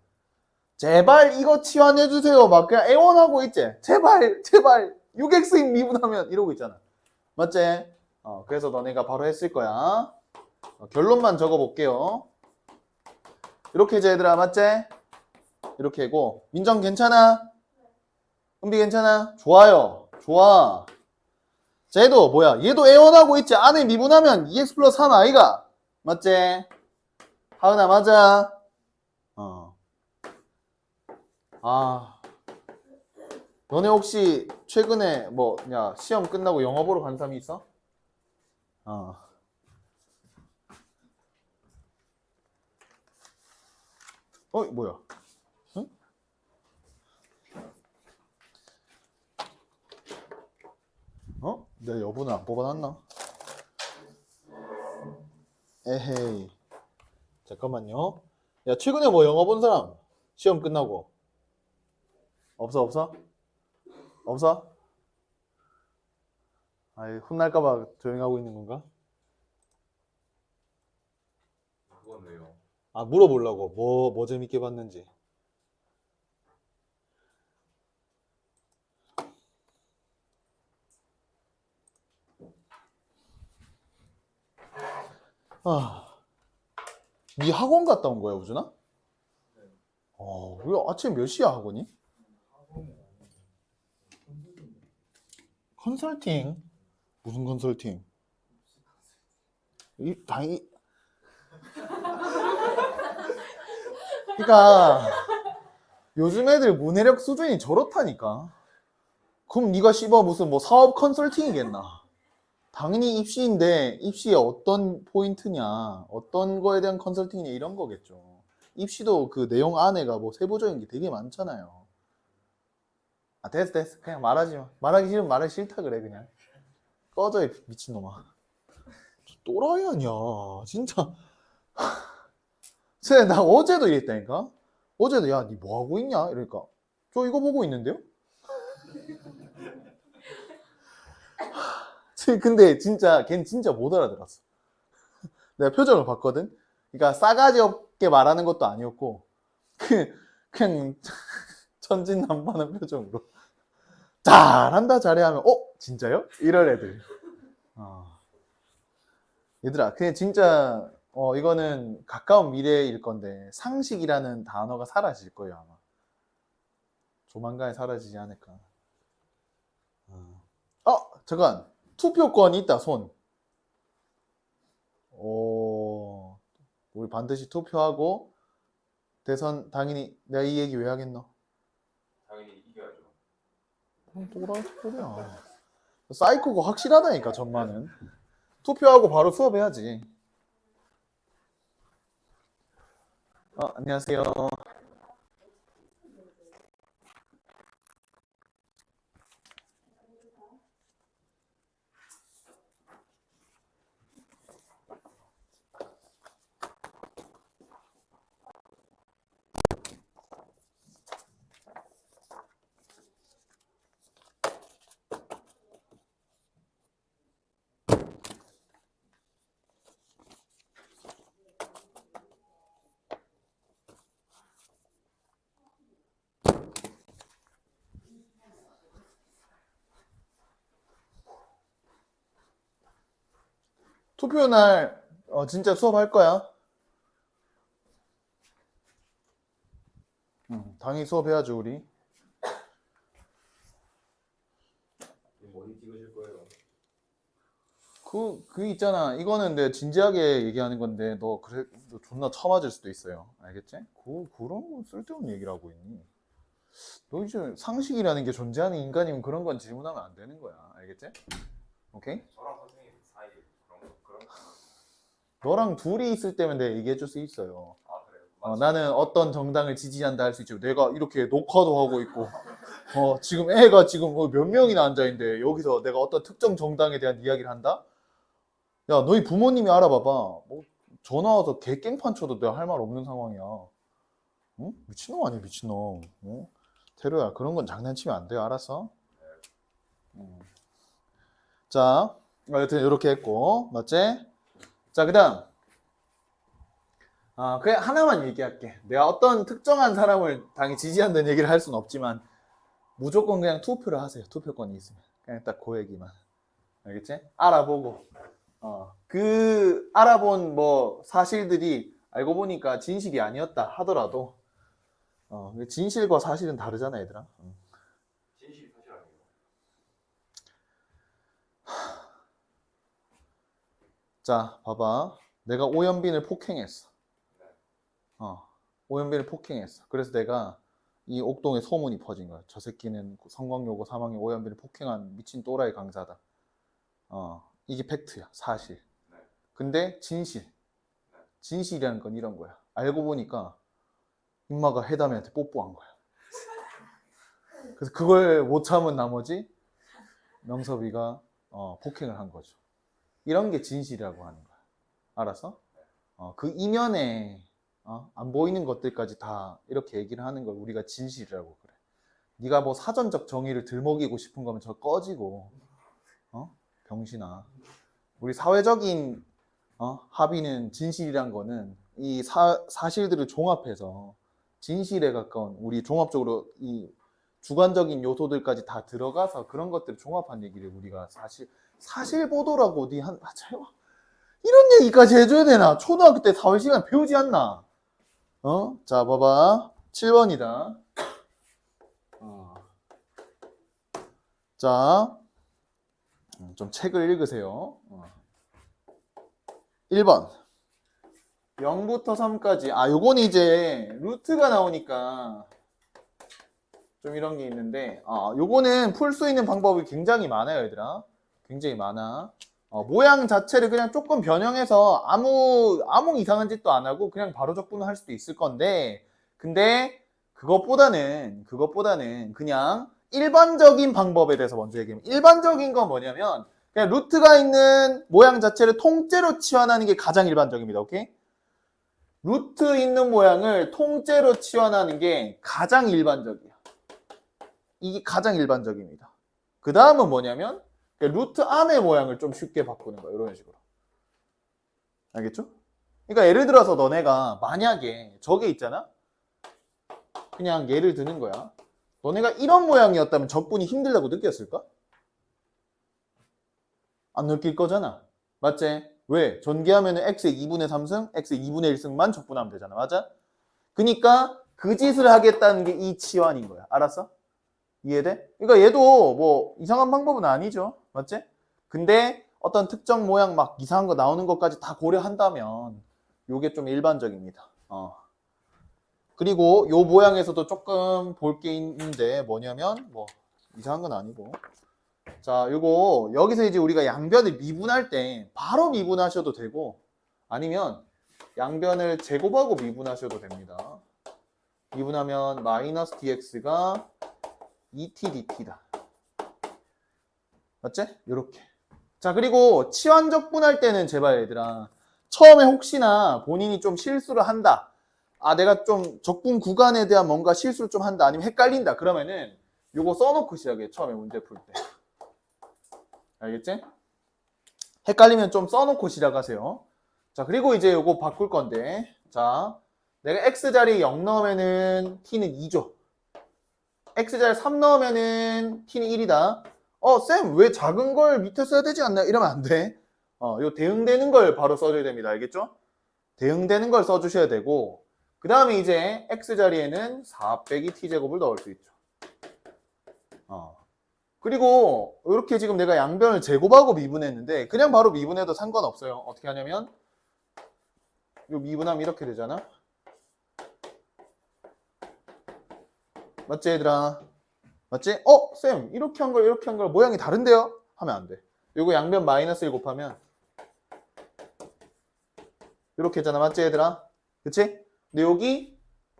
제발 이거 치환해주세요 막 그냥 애원하고 있지. 제발 6x인 미분하면 이러고 있잖아 맞지? 그래서 너네가 바로 했을 거야. 결론만 적어볼게요. 이렇게 해줘 얘들아 맞지? 이렇게 하고 민정 괜찮아? 은비 괜찮아? 좋아요 좋아. 자 얘도 뭐야 얘도 애원하고 있지. 안에 미분하면 2x 플러스 1 아이가 맞지? 하은아 맞아. 너네 혹시 최근에 뭐냐 시험 끝나고 영화 보러 간 사람이 있어? 뭐야? 응? 내 여분을 안 뽑아놨나? 에헤이. 잠깐만요. 야, 최근에 뭐 영화 본 사람? 시험 끝나고. 없어? 아이, 혼날까봐 조용히 하고 있는 건가? 그건 왜요? 물어보려고. 뭐 재밌게 봤는지. 네 학원 갔다 온 거야, 우준아? 네. 왜 아침 몇 시야, 학원이? 컨설팅? 무슨 컨설팅? 당연히. 그러니까 요즘 애들 문해력 수준이 저렇다니까. 그럼 네가 씹어 무슨 뭐 사업 컨설팅이겠나? 당연히 입시인데 입시의 어떤 포인트냐, 어떤 거에 대한 컨설팅이냐 이런 거겠죠. 입시도 그 내용 안에가 뭐 세부적인 게 되게 많잖아요. 됐어. 그냥 말하지 마. 말하기 싫으면 말하기 싫다 그래 그냥. 꺼져 이 미친놈아. 또라이 아니야 진짜. 나 어제도 이랬다니까. 어제도 야 니 뭐 하고 있냐 이러니까 저 이거 보고 있는데요. 근데 진짜 걘 진짜 못 알아들었어. 내가 표정을 봤거든. 그러니까 싸가지 없게 말하는 것도 아니었고 그냥 천진난만한 표정으로 잘한다 잘해 하면 진짜요? 이럴 애들. 얘들아 그냥 진짜 이거는 가까운 미래일 건데 상식이라는 단어가 사라질 거예요 아마. 조만간에 사라지지 않을까. 잠깐 투표권이 있다 손. 우리 반드시 투표하고 대선 당연히. 내가 이 얘기 왜 하겠노? 당연히 이겨야죠. 또라이 소리야. 사이코가 확실하다니까 전만은. 투표하고 바로 수업해야지. 안녕하세요. 투표 날 진짜 수업할 거야? 당연히 수업해야죠 우리. 어디 찍으실 거예요? 그 있잖아. 이거는 내가 진지하게 얘기하는 건데 너 존나 처맞을 수도 있어요. 알겠지? 그런 거 쓸데없는 얘기를 하고 있니? 너 이제 상식이라는 게 존재하는 인간이면 그런 건 질문하면 안 되는 거야. 알겠지? 오케이? 저랑 선생님 사이 그런 거. 너랑 둘이 있을 때면 내가 얘기해 줄 수 있어요. 아 그래요? 나는 어떤 정당을 지지한다 할 수 있죠. 내가 이렇게 녹화도 하고 있고 지금 애가 지금 몇 명이나 앉아있는데 여기서 내가 어떤 특정 정당에 대한 이야기를 한다? 야, 너희 부모님이 알아봐봐. 뭐 전화 와서 개깽판 쳐도 내가 할 말 없는 상황이야. 응? 미친놈 아니야, 미친놈. 어? 테러야, 그런 건 장난치면 안 돼요. 알았어? 자, 여튼 이렇게 했고, 맞지? 자, 그 다음. 그냥 하나만 얘기할게. 내가 어떤 특정한 사람을 당연히 지지한다는 얘기를 할 수는 없지만, 무조건 그냥 투표를 하세요. 투표권이 있으면. 그냥 딱 그 얘기만. 알겠지? 알아보고. 그 알아본 뭐 사실들이 알고 보니까 진실이 아니었다 하더라도, 진실과 사실은 다르잖아, 얘들아. 진실이 사실 아니에요. 자, 봐봐. 내가 오연빈을 폭행했어. 오연빈을 폭행했어. 그래서 내가 이 옥동에 소문이 퍼진 거야. 저 새끼는 성광여고 3학년 오연빈을 폭행한 미친 또라이 강사다. 이게 팩트야, 사실. 네. 근데 진실이라는 건 이런 거야. 알고 보니까 임마가 해담이한테 뽀뽀한 거야. 그래서 그걸 못 참은 나머지 명섭이가 폭행을 한 거죠. 이런 게 진실이라고 하는 거야. 알았어? 그 이면에 안 보이는 것들까지 다 이렇게 얘기를 하는 걸 우리가 진실이라고 그래. 네가 뭐 사전적 정의를 들먹이고 싶은 거면 저 꺼지고, 병신아. 우리 사회적인 합의는 진실이란 거는 이 사실들을 종합해서 진실에 가까운 우리 종합적으로 이 주관적인 요소들까지 다 들어가서 그런 것들을 종합한 얘기를 우리가 사실 보도라고 어디 이런 얘기까지 해줘야 되나? 초등학교 때 사회시간 배우지 않나? 자, 봐봐. 7번이다. 자, 좀 책을 읽으세요. 1번. 0부터 3까지. 요건 이제 루트가 나오니까 좀 이런 게 있는데, 요거는 풀 수 있는 방법이 굉장히 많아요, 얘들아. 굉장히 많아. 모양 자체를 그냥 조금 변형해서 아무 이상한 짓도 안 하고 그냥 바로 적분을 할 수도 있을 건데, 근데 그것보다는 그냥 일반적인 방법에 대해서 먼저 얘기하면, 일반적인 건 뭐냐면 그냥 루트가 있는 모양 자체를 통째로 치환하는 게 가장 일반적입니다. 오케이? 루트 있는 모양을 통째로 치환하는 게 가장 일반적이야. 이게 가장 일반적입니다. 그 다음은 뭐냐면 루트 안의 모양을 좀 쉽게 바꾸는 거야. 이런 식으로. 알겠죠? 그러니까 예를 들어서 너네가 만약에 저게 있잖아? 그냥 예를 드는 거야. 너네가 이런 모양이었다면 적분이 힘들다고 느꼈을까? 안 느낄 거잖아. 맞지? 왜? 전개하면 x의 2분의 3승, x의 2분의 1승만 적분하면 되잖아. 맞아? 그러니까 그 짓을 하겠다는 게 이 치환인 거야. 알았어? 이해돼? 그러니까 얘도 뭐 이상한 방법은 아니죠. 맞지? 근데 어떤 특정 모양 막 이상한 거 나오는 것까지 다 고려한다면 요게 좀 일반적입니다. 그리고 요 모양에서도 조금 볼 게 있는데 뭐냐면 뭐 이상한 건 아니고, 자, 요거 여기서 이제 우리가 양변을 미분할 때 바로 미분하셔도 되고 아니면 양변을 제곱하고 미분하셔도 됩니다. 미분하면 마이너스 dx가 2t dt다. 맞지? 요렇게. 자, 그리고 치환적분할 때는 제발 얘들아, 처음에 혹시나 본인이 좀 실수를 한다, 내가 좀 적분 구간에 대한 뭔가 실수를 좀 한다, 아니면 헷갈린다, 그러면은 요거 써놓고 시작해. 처음에 문제 풀 때. 알겠지? 헷갈리면 좀 써놓고 시작하세요. 자, 그리고 이제 요거 바꿀 건데, 자, 내가 x자리에 0 넣으면은 t는 2죠. x자리에 3 넣으면은 t는 1이다. 쌤, 왜 작은 걸 밑에 써야 되지 않나? 이러면 안 돼. 요 대응되는 걸 바로 써줘야 됩니다. 알겠죠? 대응되는 걸 써주셔야 되고, 그 다음에 이제 x 자리에는 4 빼기 t제곱을 넣을 수 있죠. 그리고 이렇게 지금 내가 양변을 제곱하고 미분했는데 그냥 바로 미분해도 상관없어요. 어떻게 하냐면 요 미분하면 이렇게 되잖아. 맞지 얘들아? 맞지? 쌤 이렇게 한 걸 이렇게 한 걸 모양이 다른데요? 하면 안 돼. 요거 양변 마이너스 1 곱하면 이렇게 했잖아. 맞지 얘들아? 그치? 근데 여기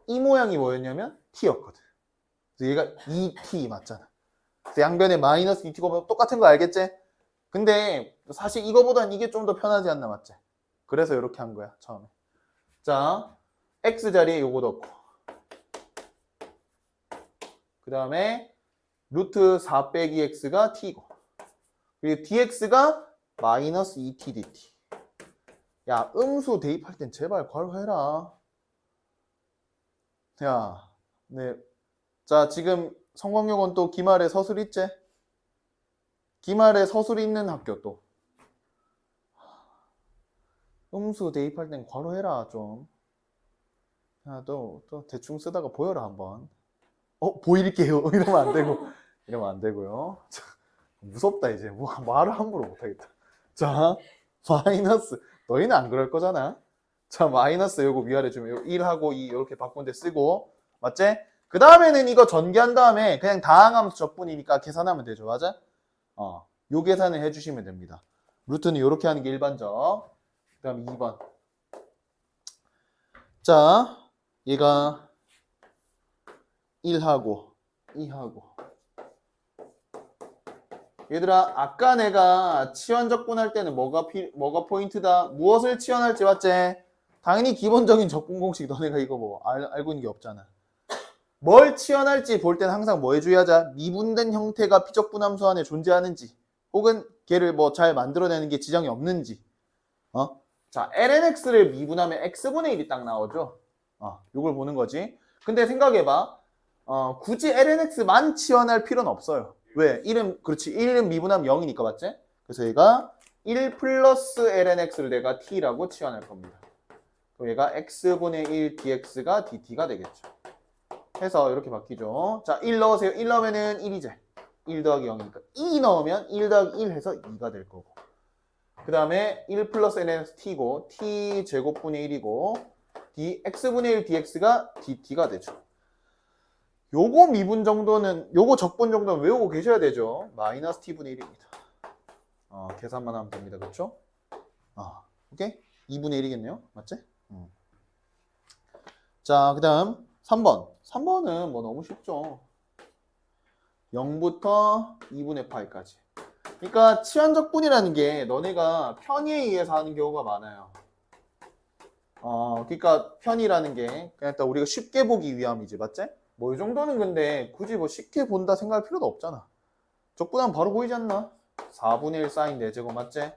이 모양이 뭐였냐면 t였거든. 그래서 얘가 2t 맞잖아. 그래서 양변에 마이너스 2t 곱하면 똑같은 거 알겠지? 근데 사실 이거보단 이게 좀 더 편하지 않나 맞지? 그래서 이렇게 한 거야 처음에. 자, x 자리에 요거 넣고 그 다음에 루트 4 빼기 x가 t고 그리고 dx가 마이너스 2t dt. 야, 음수 대입할 땐 제발 괄호해라. 야, 네. 자, 지금 성광여고는 또 기말에 서술 있지? 기말에 서술 있는 학교 또. 음수 대입할 땐 괄호해라 좀. 야, 또 대충 쓰다가 보여라 한번. 보일게요. 이러면 안 되고. 이러면 안 되고요. 무섭다 이제. 뭐 말을 함부로 못하겠다. 자, 마이너스. 너희는 안 그럴 거잖아. 자, 마이너스 요거 위아래 좀 1하고 2 이렇게 바꾼데 쓰고. 맞지? 그 다음에는 이거 전개한 다음에 그냥 다항함수 적분이니까 계산하면 되죠. 맞아? 요 계산을 해주시면 됩니다. 루트는 이렇게 하는 게 일반적. 그 다음 2번. 자, 얘가 1하고 2하고. 얘들아, 아까 내가 치환 적분할 때는 뭐가 포인트다? 무엇을 치환할지 맞지? 당연히 기본적인 적분 공식 너네가 이거 뭐 알고 있는 게 없잖아. 뭘 치환할지 볼 때는 항상 뭐 해주의하자. 미분된 형태가 피적분함수 안에 존재하는지 혹은 걔를 뭐 잘 만들어내는 게 지장이 없는지. 자, lnx를 미분하면 x분의 1이 딱 나오죠. 요걸 보는 거지. 근데 생각해봐. 굳이 lnx만 치환할 필요는 없어요. 왜? 1은 그렇지. 1은 미분하면 0이니까 맞지? 그래서 얘가 1 플러스 lnx를 내가 t라고 치환할 겁니다. 그럼 얘가 x분의 1 dx가 dt가 되겠죠. 해서 이렇게 바뀌죠. 자, 1 넣으세요. 1 넣으면은 1이제. 1 더하기 0이니까 2 넣으면 1 더하기 1 해서 2가 될 거고. 그 다음에 1 플러스 nx t고 t 제곱분의 1이고 x분의 1 dx가 dt가 되죠. 요거 미분 정도는 요거 적분 정도는 외우고 계셔야 되죠. 마이너스 t분의 1입니다. 계산만 하면 됩니다. 그렇죠? 오케이? 2분의 1이겠네요. 맞지? 자, 그 다음 3번. 3번은 뭐 너무 쉽죠. 0부터 2분의 파이까지. 그러니까 치환적분이라는 게 너네가 편의에 의해서 하는 경우가 많아요. 그러니까 편의라는 게 그냥 딱 우리가 쉽게 보기 위함이지. 맞지? 뭐 이 정도는 근데 굳이 뭐 쉽게 본다 생각할 필요도 없잖아. 적분하면 바로 보이지 않나? 4분의 1 사인 4제곱 맞지?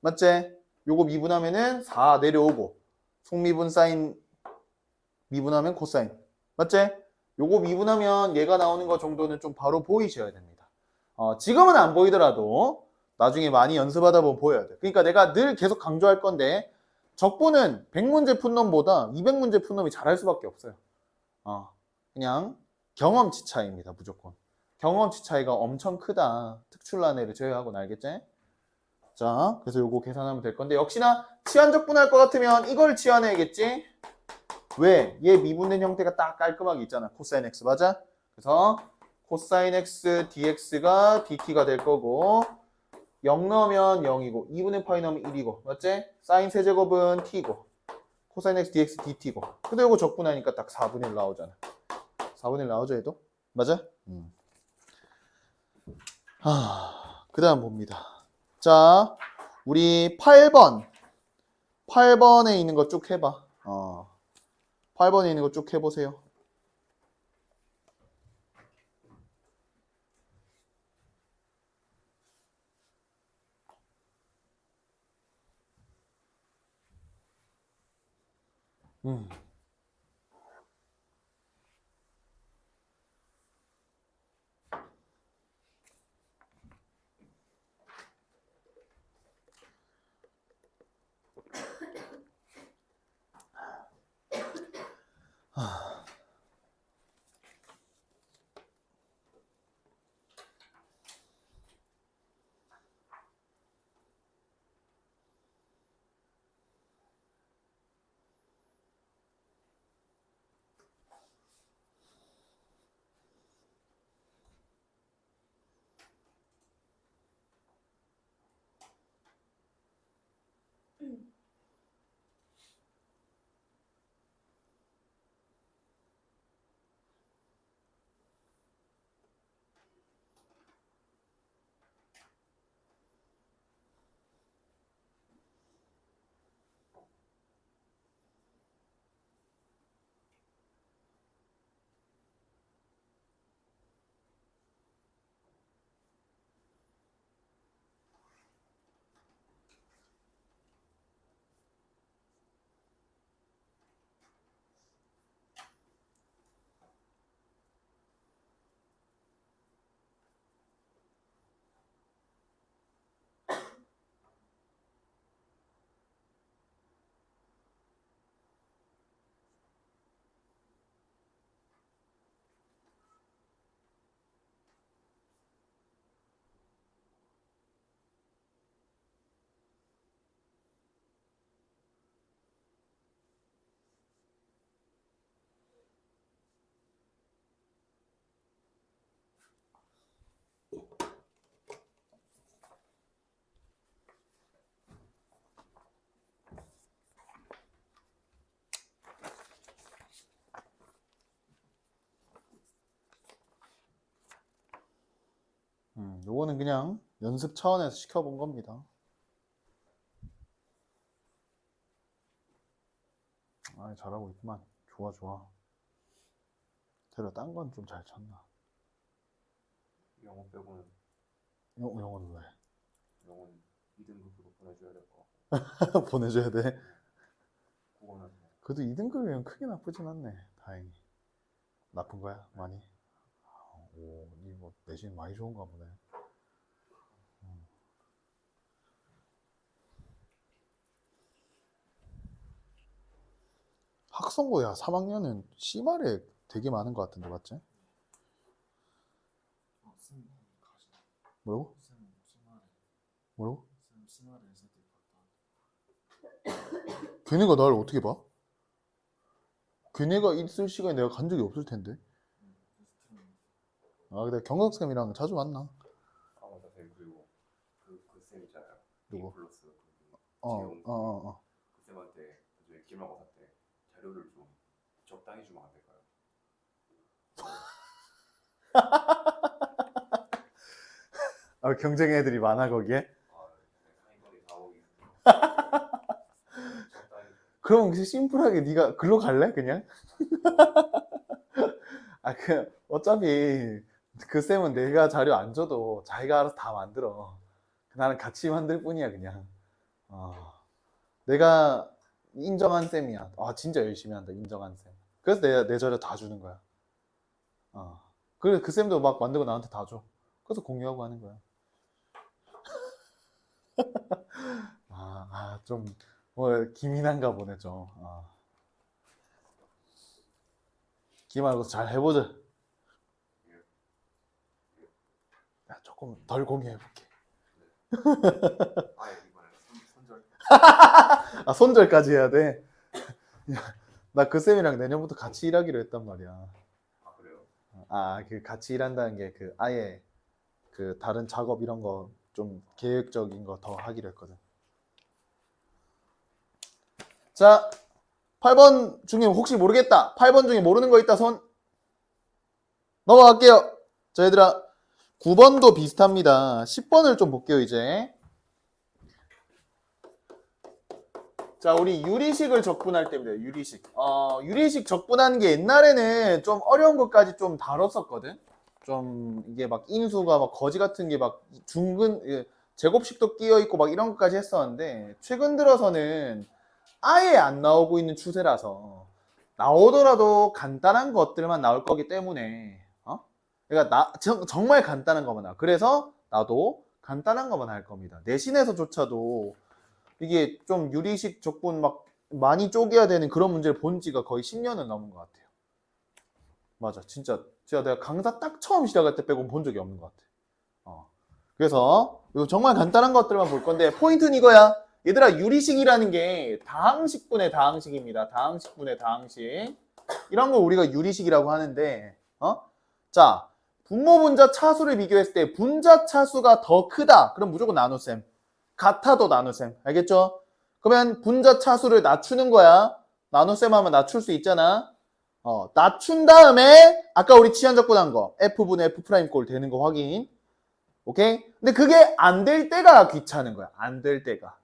맞지? 요거 미분하면은 4 내려오고 속미분 사인 미분하면 코사인 맞지? 요거 미분하면 얘가 나오는 거 정도는 좀 바로 보이셔야 됩니다. 지금은 안 보이더라도 나중에 많이 연습하다 보면 보여야 돼. 그러니까 내가 늘 계속 강조할 건데 적분은 100문제 푼 놈보다 200문제 푼 놈이 잘할 수밖에 없어요. 그냥 경험치 차이입니다. 무조건. 경험치 차이가 엄청 크다. 특출난 애를 제외하고는 알겠지? 자, 그래서 요거 계산하면 될 건데 역시나 치환 적분할 것 같으면 이걸 치환해야겠지? 왜? 얘 미분된 형태가 딱 깔끔하게 있잖아. 코사인 x 맞아? 그래서 코사인 x dx가 dt가 될 거고 0 넣으면 0이고 2분의 파이 넣으면 1이고 맞지? 사인 세제곱은 t고 코사인 x dx dt고 근데 이거 적분하니까 딱 4분의 1 나오잖아. 4분의 1 나오죠 얘도? 맞아? 그 다음 봅니다. 자, 우리 8번에 있는 거 쭉 해봐. 8번에 있는 거 쭉 해보세요. 요거는 그냥 연습 차원에서 시켜본 겁니다. 아, 잘하고 있구만. 좋아, 좋아. 테러 딴 건 좀 잘 쳤나? 영어 빼고는 영어는 왜? 영어는 2등급으로 보내줘야 될 것 같고 보내줘야 돼. 국어는 그래도 2등급이면 크게 나쁘진 않네. 다행히. 나쁜 거야? 많이? 오, 이거 내신 많이 좋은가 보네. 학성고야 3학년은 C말에 되게 많은 것 같은데 맞지? 뭐라고? 뭐라고? 걔네가 나를 어떻게 봐? 걔네가 있을 시간에 내가 간 적이 없을 텐데. 아, 근데 경덕쌤이랑 자주 만나. 아 맞다 쌤 그리고 그 쌤 있잖아요. 누구? 플러스 어. 그 쌤한테 나중에 기말고사 때 자료를 좀 적당히 주면 안 될까요? 아, 경쟁 애들이 많아 거기에? 아 상위권이 4억이 적당히 그럼 그냥 심플하게 네가 글로 갈래? 그냥? 아, 어차피 그 쌤은 내가 자료 안 줘도 자기가 알아서 다 만들어. 나는 같이 만들 뿐이야 그냥. 내가 인정한 쌤이야. 아, 진짜 열심히 한다 인정한 쌤. 그래서 내 자료 다 주는 거야. 그래 그 쌤도 막 만들고 나한테 다 줘. 그래서 공유하고 하는 거야. 좀 뭐 기민한가 보네 좀. 기말고사 잘 해보자. 야, 조금 덜 공유해볼게. 아예 이번에 손절 아, 손절까지 해야 돼? 나 그 쌤이랑 내년부터 같이 일하기로 했단 말이야. 아 그래요? 그 같이 일한다는 게 그 아예 그 다른 작업 이런 거 좀 계획적인 거 더 하기로 했거든. 자, 8번 중에 혹시 모르겠다. 8번 중에 모르는 거 있다 손 넘어갈게요. 자, 얘들아 9번도 비슷합니다. 10번을 좀 볼게요 이제. 자, 우리 유리식을 적분할 때입니다. 유리식. 유리식 적분하는 게 옛날에는 좀 어려운 것까지 좀 다뤘었거든. 좀 이게 막 인수가 막 거지 같은 게 막 제곱식도 끼어 있고 막 이런 것까지 했었는데 최근 들어서는 아예 안 나오고 있는 추세라서 나오더라도 간단한 것들만 나올 거기 때문에 그러니까 정말 간단한 것만 나와. 그래서 나도 간단한 것만 할 겁니다. 내신에서조차도 이게 좀 유리식 적분 막 많이 쪼개야 되는 그런 문제를 본 지가 거의 10년은 넘은 것 같아요. 맞아, 진짜 내가 강사 딱 처음 시작할 때 빼고는 본 적이 없는 것 같아. 그래서 이거 정말 간단한 것들만 볼 건데 포인트는 이거야. 얘들아, 유리식이라는 게 다항식분의 다항식입니다. 다항식분의 다항식. 이런 걸 우리가 유리식이라고 하는데 자, 분모 분자 차수를 비교했을 때 분자 차수가 더 크다. 그럼 무조건 나눗셈. 같아도 나눗셈. 알겠죠? 그러면 분자 차수를 낮추는 거야. 나눗셈 하면 낮출 수 있잖아. 낮춘 다음에 아까 우리 치환적분한 거 F분의 F' 꼴 되는 거 확인. 오케이? 근데 그게 안 될 때가 귀찮은 거야. 안 될 때가.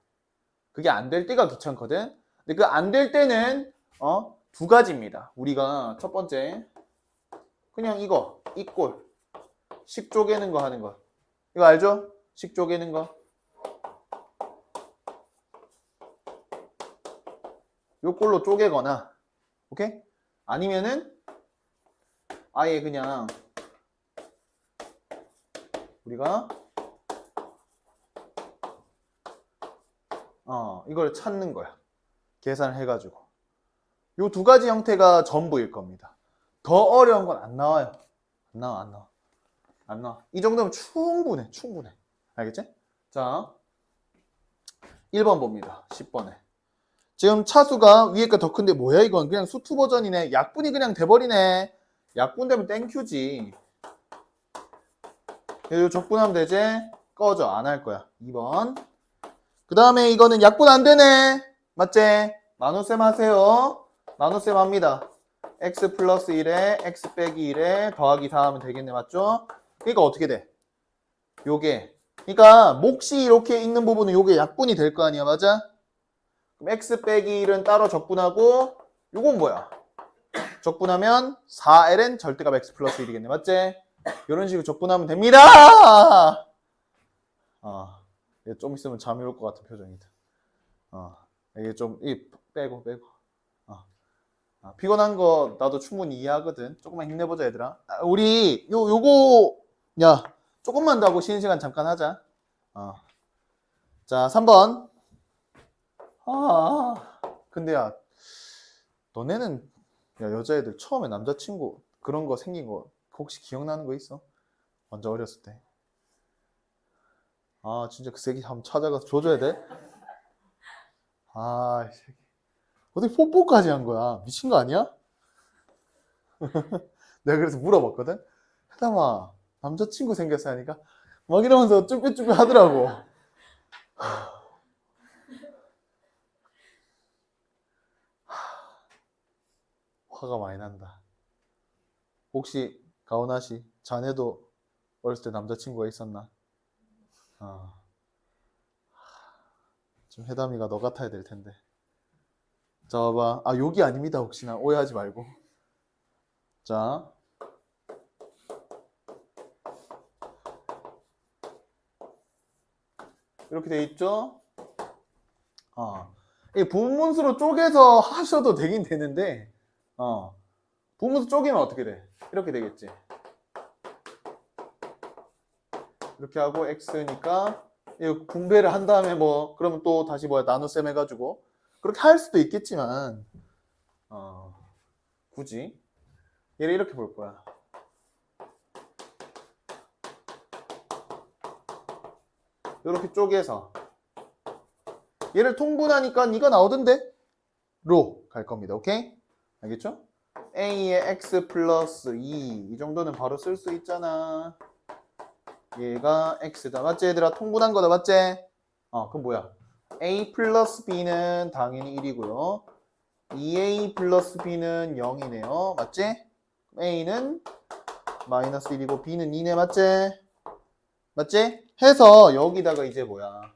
그게 안 될 때가 귀찮거든. 근데 그 안 될 때는 두 가지입니다. 우리가 첫 번째 그냥 이 꼴. 식 쪼개는 거 하는 거. 이거 알죠? 식 쪼개는 거. 요 꼴로 쪼개거나, 오케이? 아니면은 아예 그냥 우리가 이걸 찾는 거야. 계산을 해가지고. 요 두 가지 형태가 전부일 겁니다. 더 어려운 건 안 나와요. 안 나와. 이 정도면 충분해. 알겠지? 자, 1번 봅니다. 10번에. 지금 차수가 위에 거 더 큰데 뭐야 이건? 그냥 수투 버전이네. 약분이 그냥 돼버리네. 약분 되면 땡큐지. 이거 적분하면 되지? 꺼져. 안 할 거야. 2번. 그 다음에 이거는 약분 안 되네. 맞지? 나눗셈 하세요. 나눗셈 합니다. x 플러스 1에 x 빼기 1에 더하기 4 하면 되겠네. 맞죠? 그러니까 어떻게 돼? 요게. 그러니까 몫이 이렇게 있는 부분은 요게 약분이 될 거 아니야, 맞아? 그럼 x 빼기 1은 따로 적분하고 요건 뭐야? 적분하면 4ln 절대값 x 플러스 1이겠네, 맞지? 이런 식으로 적분하면 됩니다. 이게 좀 있으면 잠이 올 것 같은 표정이다. 이게 좀 빼고. 피곤한 거 나도 충분히 이해하거든. 조금만 힘내보자, 얘들아. 우리 요거 야 조금만 더 하고 쉬는 시간 잠깐 하자. 자, 3번. 근데 야, 너네는 여자애들 처음에 남자친구 그런 거 생긴 거 혹시 기억나는 거 있어? 완전 어렸을 때. 진짜 그 새끼 한번 찾아가서 줘줘야 돼? 이 새끼. 어떻게 뽀뽀까지 한 거야? 미친 거 아니야? 내가 그래서 물어봤거든? 해담아, 남자친구 생겼어 하니까 막 이러면서 쭈뼛쭈뼛 하더라고. 화가 많이 난다. 혹시 가오나 씨, 자네도 어렸을 때 남자친구가 있었나? 좀 해담이가 너 같아야 될 텐데. 자, 봐봐. 여기 아닙니다. 혹시나 오해하지 말고. 자, 이렇게 돼 있죠? 이 분문수로 쪼개서 하셔도 되긴 되는데, 분문수 쪼개면 어떻게 돼? 이렇게 되겠지. 이렇게 하고 x니까 이거 분배를 한 다음에 그러면 또 다시 나눗셈 해가지고 그렇게 할 수도 있겠지만 굳이 얘를 이렇게 볼 거야. 이렇게 쪼개서 얘를 통분하니까 이거 나오던데? 로 갈 겁니다. 오케이? 알겠죠? a의 x 플러스 2 이 정도는 바로 쓸 수 있잖아. 얘가 x다. 맞지 얘들아? 통분한 거다. 맞지? 그럼 뭐야? a 플러스 b는 당연히 1이고요. 2a 플러스 b는 0이네요. 맞지? a는 마이너스 1이고 b는 2네. 맞지? 맞지? 해서 여기다가 이제 뭐야?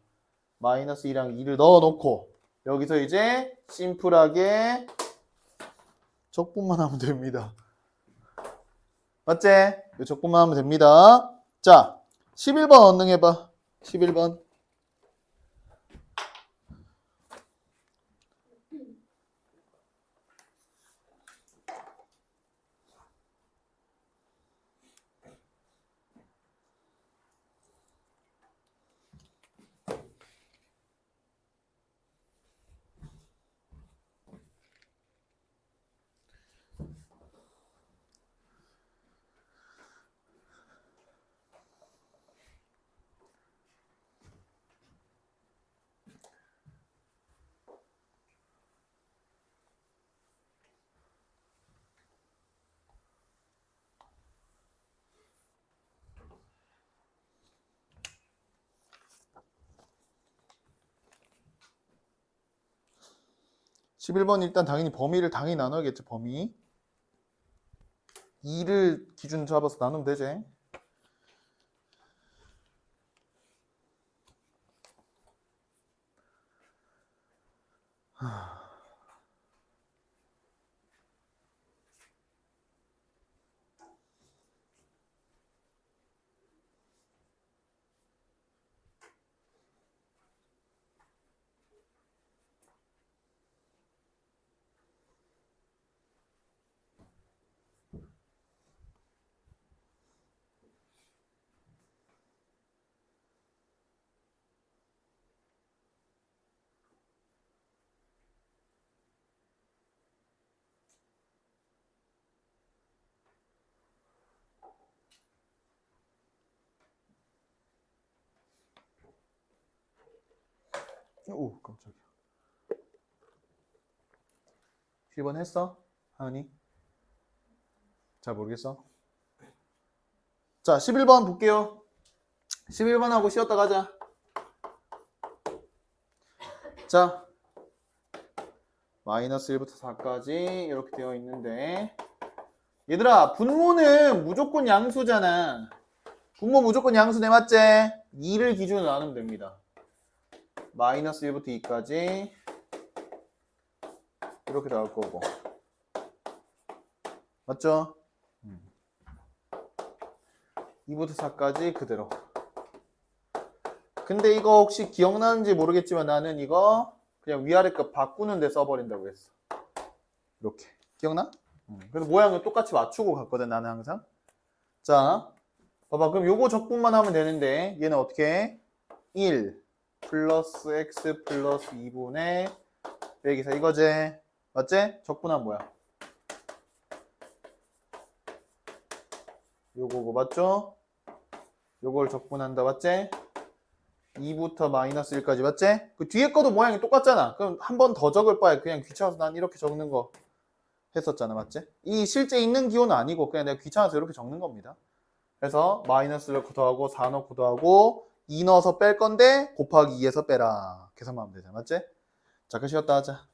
마이너스 2랑 2를 넣어놓고 여기서 이제 심플하게 적분만 하면 됩니다. 맞지? 이 적분만 하면 됩니다. 자, 11번 언능해봐. 11번. (11번) 일단 당연히 범위를 당연히 나눠야겠죠. 범위 2를 기준 잡아서 나누면 되지. 오, 깜짝이야. 11번 했어? 하은이? 잘 모르겠어? 자, 11번 볼게요. 11번 하고 쉬었다 가자. 자, 마이너스 1부터 4까지 이렇게 되어 있는데 얘들아, 분모는 무조건 양수잖아. 분모 무조건 양수네 맞지? 2를 기준으로 나누면 됩니다. 마이너스 1부터 2까지 이렇게 나올 거고 맞죠? 2부터 4까지 그대로. 근데 이거 혹시 기억나는지 모르겠지만 나는 이거 그냥 위아래 값 바꾸는 데 써버린다고 했어. 이렇게. 기억나? 그래서 모양을 똑같이 맞추고 갔거든 나는 항상. 자 봐봐. 그럼 요거 적분만 하면 되는데 얘는 어떻게 해? 1 플러스 x 플러스 2분의 100에서 이거지. 맞지? 적분하면 뭐야? 요거고 맞죠? 요걸 적분한다 맞지? 2부터 마이너스 1까지 맞지? 그 뒤에 거도 모양이 똑같잖아. 그럼 한 번 더 적을 바에 그냥 귀찮아서 난 이렇게 적는 거 했었잖아 맞지? 이 실제 있는 기호는 아니고 그냥 내가 귀찮아서 이렇게 적는 겁니다. 그래서 마이너스 넣고 더하고 4 넣고 더하고 2 넣어서 뺄 건데 곱하기 2에서 빼라. 계산만 하면 되잖아 맞지? 자, 그 쉬었다 하자.